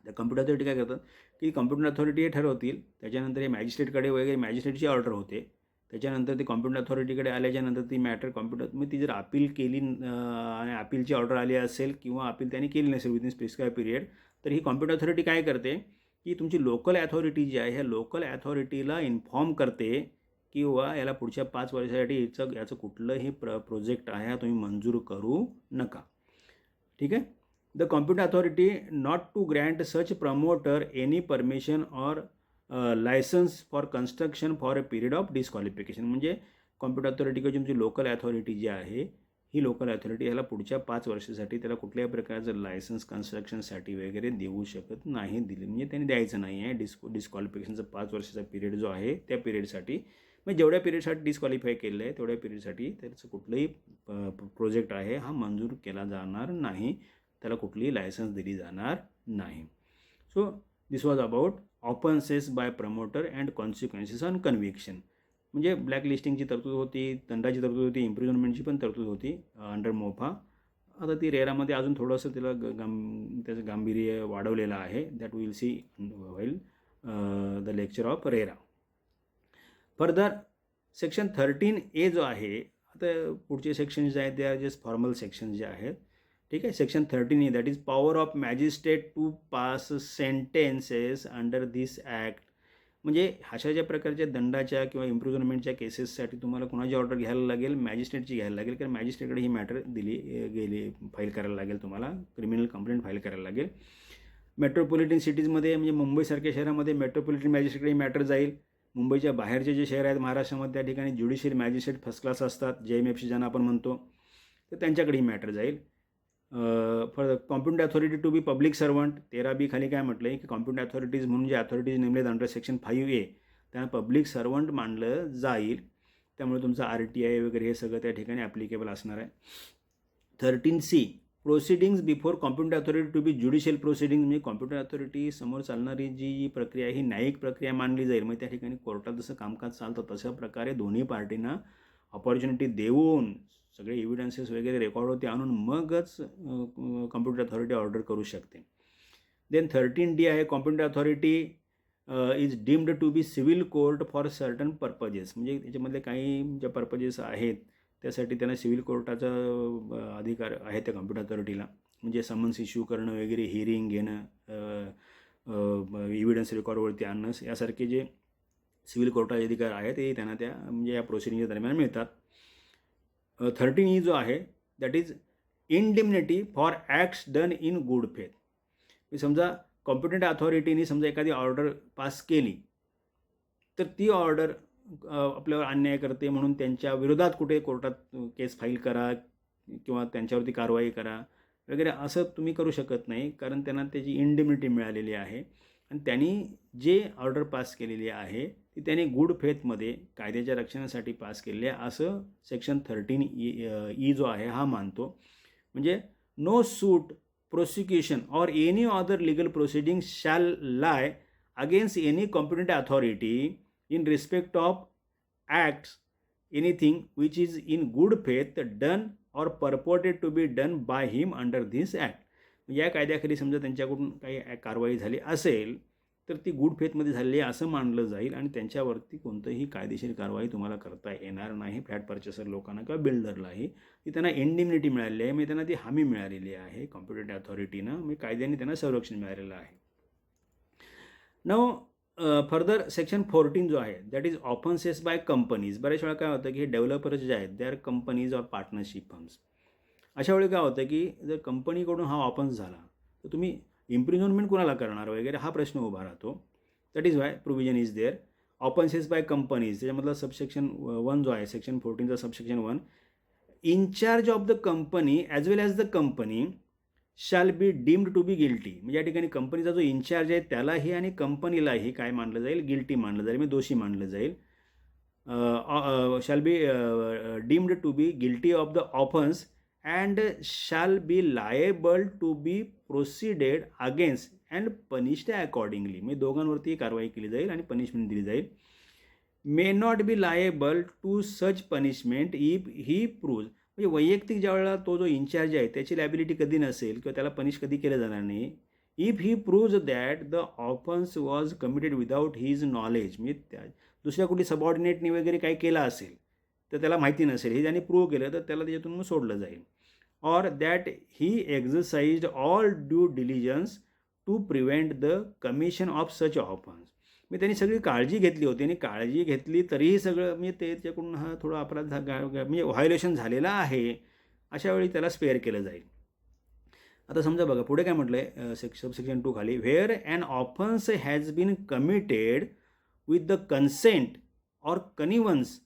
त्या competent authority काय करतात की competent authority हे ठरवतील, त्याच्यानंतर हे मॅजिस्ट्रेटकडे वगैरे मॅजिस्ट्रेटची ऑर्डर होते, त्याच्यानंतर ते कॉम्पिटंट अथॉरिटीकडे आल्याच्यानंतर ती मॅटर मग ती जर अपील केली आणि अपीलची ऑर्डर आली असेल किंवा अपील त्यांनी केली नसेल विदिन प्रिस्क्राइब पिरियड, तर ही कॉम्पिटंट अथॉरिटी काय करते की तुमची लोकल अथॉरिटी जी आहे ह्या लोकल अथॉरिटीला इन्फॉर्म करते किंवा याला पुढच्या 5 वर्षासाठी याचं कुठलंही प्रोजेक्ट आहे हा तुम्ही मंजूर करू नका. ठीक आहे. The competent authority not to grant such promoter any permission or licence for construction for a period of disqualification. म्हणजे कॉम्पिटंट अथॉरिटी किंवा तुमची लोकल अथॉरिटी जी आहे ही लोकल अथॉरिटी ह्याला पुढच्या 5 वर्षासाठी त्याला कुठल्याही प्रकारचं लायसन्स कन्स्ट्रक्शनसाठी वगैरे देऊ शकत नाही, दिले म्हणजे त्यांनी द्यायचं नाही आहे. डिस्क्वालिफिकेशनचा 5 वर्षाचा पिरियड जो आहे त्या पिरियडसाठी, म्हणजे जेवढ्या पिरियडसाठी डिस्क्वालिफाय केलं आहे तेवढ्या पिरियडसाठी त्याचं कुठलंही प्रोजेक्ट आहे हा मंजूर केला जाणार नाही, त्याला कुठलीही लायसन्स दिली जाणार नाही. So this was about offences by promoter and consequences on conviction. म्हणजे ब्लॅकलिस्टिंगची तरतूद होती, दंडाची तरतूद होती, इम्प्रिझनमेंटची पण तरतूद होती अंडर मोफा. आता ती रेरामध्ये अजून थोडंसं त्याला त्याचं गांभीर्य वाढवलेलं आहे. That will see while the lecture of RERA. Further section 13A जो आहे, आता पुढचे सेक्शन जे आहेत ते आर जस्ट फॉर्मल सेक्शन जे आहेत. ठीक आहे. Section 13A that is power of magistrate to pass sentences under this act म्हणजे अशा ज्या प्रकारच्या दंडाच्या किंवा इम्प्रिझनमेंटच्या केसेससाठी तुम्हाला कोणाची ऑर्डर घ्यायला लागेल, मॅजिस्ट्रेटची घ्यायला लागेल, कारण मॅजिस्ट्रेटकडे ही मॅटर दिली गेली फाईल करायला लागेल, तुम्हाला क्रिमिनल कंप्लेंट फाईल करायला लागेल. मेट्रोपॉलिटन सिटीजमध्ये म्हणजे मुंबईसारख्या शहरामध्ये मेट्रोपॉलिटन मॅजिस्ट्रेटकडे ही मॅटर जाईल. मुंबईच्या बाहेरचे जे शहर आहेत महाराष्ट्रामध्ये त्या ठिकाणी ज्युडिशियल मॅजिस्ट्रेट फर्स्ट क्लास असतात, JMFC ज्यांना आपण म्हणतो, तर त्यांच्याकडे ही मॅटर जाईल. For competent authority to be public servant 13B खाली काय म्हटलं आहे की कॉम्पिटंट अथॉरिटीज म्हणून जे अथॉरिटीज नेमलेत अंडर सेक्शन 5A त्यांना पब्लिक सर्वंट मानलं जाईल. त्यामुळे तुमचं RTI वगैरे हे सगळं त्या ठिकाणी ॲप्लिकेबल असणार आहे. 13C proceedings before competent authority to be judicial proceedings, म्हणजे कॉम्पिटंट अथॉरिटी समोर चालणारी जी प्रक्रिया ही न्यायिक प्रक्रिया मानली जाईल. मग त्या ठिकाणी कोर्टात जसं कामकाज चालतं तशा प्रकारे दोन्ही पार्टींना ऑपॉर्च्युनिटी देऊन सगळे एव्हिडन्सेस वगैरे रेकॉर्डवरती आणून मगच कॉम्पिटंट अथॉरिटी ऑर्डर करू शकते. देन 13D आहे competent authority is deemed to be civil court for certain purposes, म्हणजे त्याच्यामधले काही ज्या पर्पजेस आहेत त्यासाठी त्यांना सिव्हिल कोर्टाचा अधिकार आहे त्या कॉम्पिटंट अथॉरिटीला, म्हणजे समन्स इश्यू करणं वगैरे, हिअरिंग घेणं, एव्हिडन्स रेकॉर्डवरती आणणं, यासारखे जे सिव्हिल कोर्टाचे अधिकार आहेत ते त्यांना त्या म्हणजे या प्रोसिडिंगच्या दरम्यान मिळतात. 13E जो आहे that is indemnity for acts done in good faith. समजा कॉम्पिटंट अथॉरिटीने समजा एखादी ऑर्डर पास केली तर ती ऑर्डर आपल्यावर अन्याय करते म्हणून त्यांच्या विरोधात कुठे कोर्टात केस फाईल करा किंवा त्यांच्यावरती कारवाई करा वगैरे असं तुम्ही करू शकत नाही, कारण त्यांना त्याची इंडिम्निटी मिळालेली आहे आणि त्यांनी जे ऑर्डर पास केलेली आहे ती त्यांनी गुड फेथमध्ये कायद्याच्या रक्षणासाठी पास केलेली आहे असं सेक्शन 13E जो आहे हा मानतो. म्हणजे no suit, prosecution or any other legal proceeding shall lie against any competent authority in respect of acts anything which is in good faith done or purported to be done by him under this act. या कायद्याखाली समजा त्यांच्याकडून काही कारवाई झाली असेल तर ती गुड फेथमध्ये झालेली आहे असं मानलं जाईल आणि त्यांच्यावरती कोणतंही कायदेशीर कारवाई तुम्हाला करता येणार नाही. फ्लॅट पर्चेसर लोकांना किंवा बिल्डरलाही ती त्यांना इंडिम्निटी मिळालेली आहे, म्हणजे त्यांना ती हमी मिळालेली आहे कॉम्पिटंट अथॉरिटीनं, म्हणजे कायद्याने त्यांना संरक्षण मिळालेलं आहे. नाव फर्दर सेक्शन 14 जो आहे दॅट इज ऑफन्सेस बाय कंपनीज. बऱ्याच वेळा काय होतं की हे डेव्हलपर्स जे आहेत they are companies or partnership firms. अशा वेळी काय होतं की जर कंपनीकडून हा ऑफन्स झाला तर तुम्ही इम्प्रिझनमेंट कोणाला करणार वगैरे हा प्रश्न उभा राहतो. That is why provision is there. Offences by companies त्याच्यामधला सबसेक्शन 1 जो आहे सेक्शन 14चा subsection 1, in charge of the company as well as the company shall be deemed to be guilty. म्हणजे या ठिकाणी कंपनीचा जो इन्चार्ज आहे त्यालाही आणि कंपनीलाही काय मानलं जाईल, गिल्टी मानलं जाईल, म्हणजे दोषी मानलं जाईल. Shall be deemed to be guilty of the offence and shall be liable to be proceeded against and punished accordingly. म्हणजे दोघांवरती कारवाई केली जाईल आणि पनिशमेंट दिली जाईल. May not be liable to such punishment if he proves, म्हणजे वैयक्तिक ज्या वेळेला तो जो इन्चार्ज आहे त्याची लायबिलिटी कधी नसेल किंवा त्याला पनिश कधी केलं जाणार नाही. If he proves that the offence was committed without his knowledge, म्हणजे त्या दुसऱ्या कुठली सबऑर्डिनेटनी वगैरे काही केलं असेल तर त्याला माहिती नसेल, हे ज्याने प्रूव्ह केलं तर त्याला त्याच्यातून मग सोडलं जाईल. or that he exercised all due diligence to prevent the commission of such offense. मी त्यांनी सगळी काळजी घेतली होती आणि काळजी घेतली तरीही सगळं म्हणजे त्याच्याकडून हा थोडा अपराध म्हणजे व्हायोलेशन झालेला आहे अशा वेळी त्याला स्पेअर केलं जाईल. आता समजा बघा पुढे काय म्हटलं आहे सबसेक्शन 2 खाली, where an offence has been committed with the consent or connivance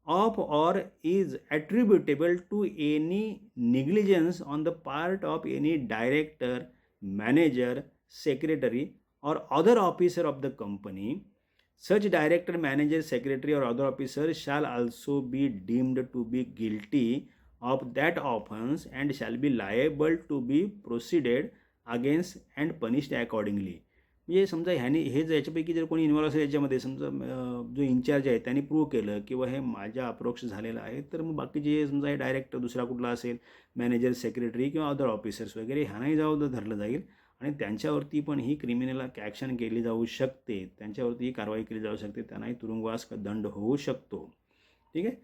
of or is attributable to any negligence on the part of any director, manager, secretary or other officer of the company, such director, manager, secretary or other officer shall also be deemed to be guilty of that offense and shall be liable to be proceeded against and punished accordingly. म्हणजे समजा ह्याने हे याच्यापैकी जर कोणी involve असेल याच्यामध्ये, समजा जो इन्चार्ज आहे त्याने प्रूव्ह केलं किंवा हे माझ्या अप्रोक्ष झालेलं आहे, तर मग बाकीचे समजा हे डायरेक्टर दुसरा कुठला असेल, मॅनेजर, सेक्रेटरी किंवा अदर ऑफिसर्स वगैरे ह्यानाही जबाबदार धरलं जाईल आणि त्यांच्यावरती पण ही क्रिमिनल ॲक्शन केली जाऊ शकते, त्यांच्यावरती ही कारवाई केली जाऊ शकते, त्यांनाही तुरुंगवास दंड होऊ शकतो. ठीक आहे.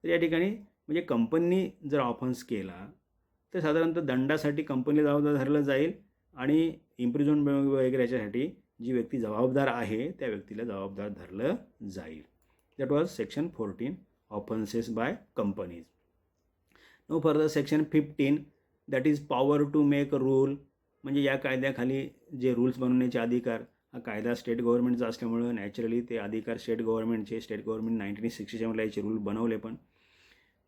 तर या ठिकाणी म्हणजे कंपनीने जर ऑफन्स केला तर साधारणतः दंडासाठी कंपनीला जबाबदार धरलं जाईल आणि इम्प्रिझनमेंट वगैरे याच्यासाठी जी व्यक्ती जबाबदार आहे त्या व्यक्तीला जबाबदार धरलं जाईल. That was section 14 offences by companies. No further section 15 that is power to make rule. म्हणजे या कायद्याखाली जे रूल्स बनवण्याचे अधिकार, हा कायदा स्टेट गव्हर्नमेंटचा असल्यामुळं नॅचरली ते अधिकार स्टेट गव्हर्नमेंट 1967ला याचे रूल बनवले. पण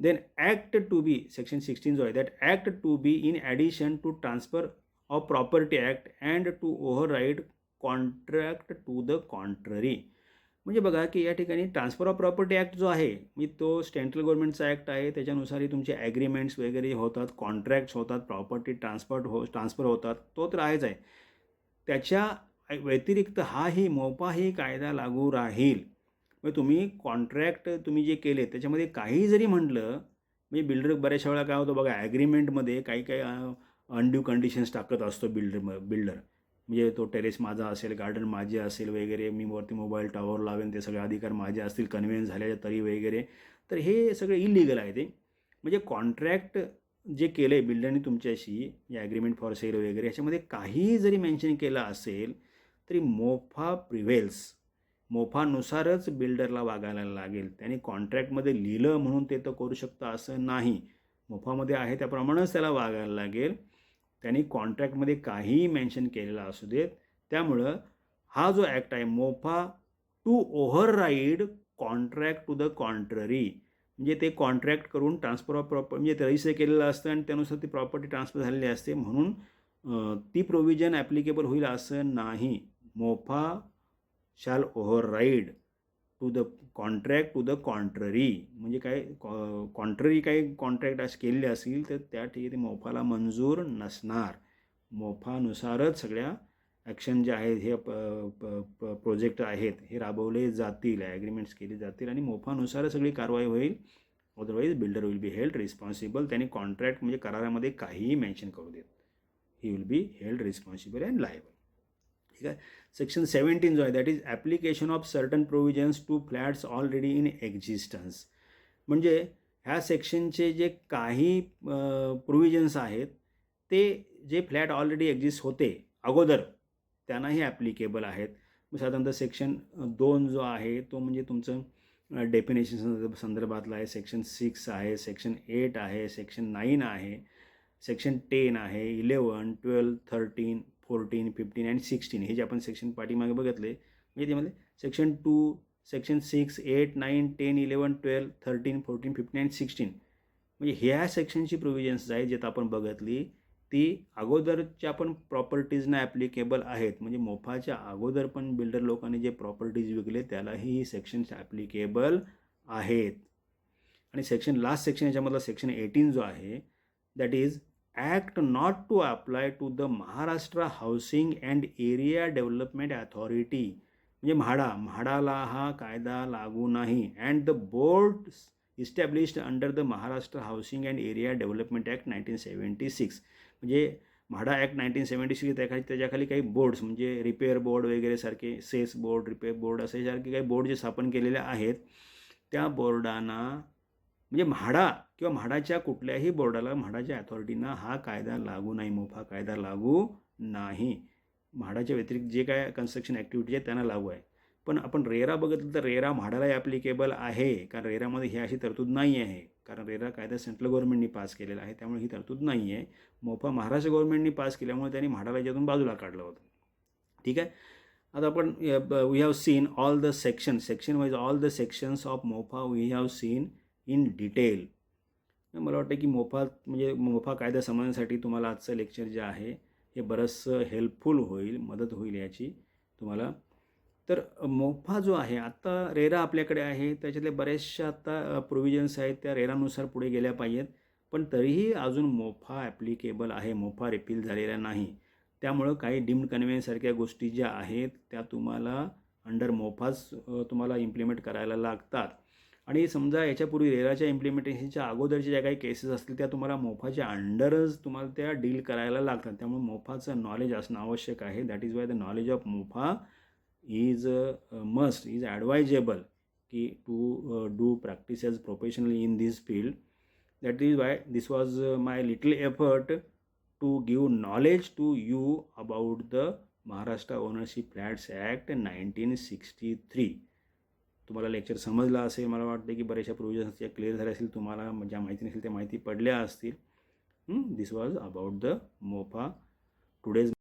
then act to be section 16 जो आहे that act to be in addition to transfer of property act and to override contract to the contrary. म्हणजे बघा की या ठिकाणी ट्रान्सफर ऑफ प्रॉपर्टी ॲक्ट जो आहे मी तो सेंट्रल गव्हर्नमेंटचा ॲक्ट आहे. त्याच्यानुसारही तुमचे ॲग्रीमेंट्स वगैरे होतात, कॉन्ट्रॅक्ट्स होतात, प्रॉपर्टी ट्रान्सफर होतात, तो तर आहेच आहे. त्याच्या व्यतिरिक्त हाही मोफाही कायदा लागू राहील. मग तुम्ही कॉन्ट्रॅक्ट तुम्ही जे केले त्याच्यामध्ये काही जरी म्हटलं, म्हणजे बिल्डर बऱ्याचशा वेळा काय होतं बघा, ॲग्रीमेंटमध्ये काही काही अनड्यू कंडिशन्स टाकत असतो बिल्डर. म्हणजे तो टेरेस माझा असेल, गार्डन माझे असेल वगैरे, मी वरती मोबाईल टॉवर लावेन, ते सगळे अधिकार माझे असतील कन्व्हेन्स झालेल्या तरी वगैरे. तर हे सगळे इलिगल आहे ते. म्हणजे कॉन्ट्रॅक्ट जे केलं आहे बिल्डरने तुमच्याशी, या ॲग्रीमेंट फॉर सेल वगैरे, याच्यामध्ये काहीही जरी मेन्शन केलं असेल तरी मोफा प्रिव्हेल्स. मोफानुसारच बिल्डरला वागायला लागेल. त्याने कॉन्ट्रॅक्टमध्ये लिहिलं म्हणून ते तर करू शकतं असं नाही. मोफामध्ये आहे त्याप्रमाणेच त्याला वागायला लागेल. त्यांनी कॉन्ट्रॅक्टमध्ये काहीही मेन्शन केलेलं असू देत. त्यामुळं हा जो ॲक्ट आहे MOFA to override contract to the contrary, म्हणजे ते कॉन्ट्रॅक्ट करून ट्रान्सफर ऑफ प्रॉपर्टी म्हणजे ते रजिस्टर केलेलं असतं आणि त्यानुसार ती प्रॉपर्टी ट्रान्सफर झालेली असते, म्हणून ती प्रोव्हिजन ॲप्लिकेबल होईल असं नाही. MOFA shall override to the contract to the contrary, म्हणजे काय कॉन्ट्ररी काही कॉन्ट्रॅक्ट असे केलेले असतील तर त्या ठिकाणी मोफाला मंजूर नसणार. मोफानुसारच सगळ्या ॲक्शन जे आहेत हे प्रोजेक्ट आहेत हे राबवले जातील, ॲग्रीमेंट्स केली जातील आणि मोफानुसारच सगळी कारवाई होईल. Otherwise builder will be held responsible. त्यांनी कॉन्ट्रॅक्ट म्हणजे करारामध्ये काहीही मेन्शन करू देत, he will be held responsible and liable. ठीक आहे. सेक्शन 17 जो आहे that is application of certain provisions to flats already in existence. म्हणजे ह्या सेक्शनचे जे काही प्रोव्हिजन्स आहेत ते जे फ्लॅट ऑलरेडी एक्झिस्ट होते अगोदर त्यांनाही ॲप्लिकेबल आहेत. साधारणतः सेक्शन 2 जो आहे तो म्हणजे तुमचं डेफिनेशन संदर्भातला आहे. सेक्शन 6 आहे, सेक्शन 8 आहे, सेक्शन 9 आहे, सेक्शन 10 आहे, 11, 12, 13, 14, 15 आणि 16 हे जे आपण सेक्शन पाठीमागे बघितले. म्हणजे त्यामध्ये सेक्शन 2, सेक्शन 6, 8, 9, 10, 11, 12, 13, 14, 15 आणि 16 म्हणजे ह्या सेक्शनची प्रोव्हिजन्स आहेत जे आपण बघितली ती अगोदरच्या पण प्रॉपर्टीजना ॲप्लिकेबल आहेत. म्हणजे मोफाच्या अगोदर पण बिल्डर लोकांनी जे प्रॉपर्टीज विकले त्यालाही ही सेक्शन्स ॲप्लिकेबल आहेत. आणि लास्ट सेक्शन याच्यामधला सेक्शन 18 जो आहे that is act not to apply to the Maharashtra housing and area development authority. म्हणजे म्हाडाला हा कायदा लागू नाही. And the board established under the Maharashtra housing and area development act 1976. म्हणजे म्हाडा ॲक्ट 1976 त्याच्याखाली काही बोर्ड्स म्हणजे रिपेअर बोर्ड वगैरे सारखे, सेस बोर्ड, रिपेअर बोर्ड असे सारखे काही बोर्ड जे स्थापन केलेले आहेत त्या बोर्डांना म्हणजे म्हाडा किंवा म्हाडाच्या कुठल्याही बोर्डाला, म्हाडाच्या अथॉरिटीना हा कायदा लागू नाही, मोफा कायदा लागू नाही. म्हाडाच्या व्यतिरिक्त जे काय कन्स्ट्रक्शन ॲक्टिव्हिटी आहेत त्यांना लागू आहे. पण आपण रेरा बघितलं तर रेरा म्हाडाला ॲप्लिकेबल आहे, कारण रेरामध्ये ही अशी तरतूद नाही आहे, कारण रेरा कायदा सेंट्रल गव्हर्नमेंटनी पास केलेला आहे त्यामुळे ही तरतूद नाही आहे. मोफा महाराष्ट्र गव्हर्नमेंटनी पास केल्यामुळे त्यांनी म्हाडाला याच्यातून बाजूला काढलं होतं. ठीक आहे. आता आपण we have seen all the section wise all the sections of MOFA we have seen in detail. मला वाटतं की मोफा कायदा समजण्यासाठी तुम्हाला आजचं लेक्चर जे आहे हे बरंचसं हेल्पफुल होईल, मदत होईल याची तुम्हाला. तर मोफा जो आहे आत्ता रेरा आपल्याकडे आहे, त्याच्यातले बऱ्याचशा आत्ता प्रोव्हिजन्स आहेत त्या रेरानुसार पुढे गेल्या पाहिजेत, पण तरीही अजून मोफा ॲप्लिकेबल आहे, मोफा रिपील झालेला नाही. त्यामुळं काही डीम्ड कन्व्हेन्ससारख्या गोष्टी ज्या आहेत त्या तुम्हाला अंडर मोफाच तुम्हाला इम्प्लिमेंट करायला लागतात. आणि समजा याच्यापूर्वी रेराच्या इम्प्लिमेंटेशनच्या अगोदरच्या ज्या काही केसेस असतील त्या तुम्हाला मोफाच्या अंडरच तुम्हाला त्या डील करायला लागतात. त्यामुळे मोफाचं नॉलेज असणं आवश्यक आहे. That is why the knowledge of MOFA is must, is advisable ki to do practices professionally in this field. That is why this was my little effort to give knowledge to you about the Maharashtra ownership flats act 1963. तुम्हाला lecture समजला असेल. मला वाटतं की बऱ्याचशा provisions ज्या clear झाल्या असतील, तुम्हाला ज्या माहिती नसेल त्या माहिती पडल्या असतील. This was about the MOFA. Today's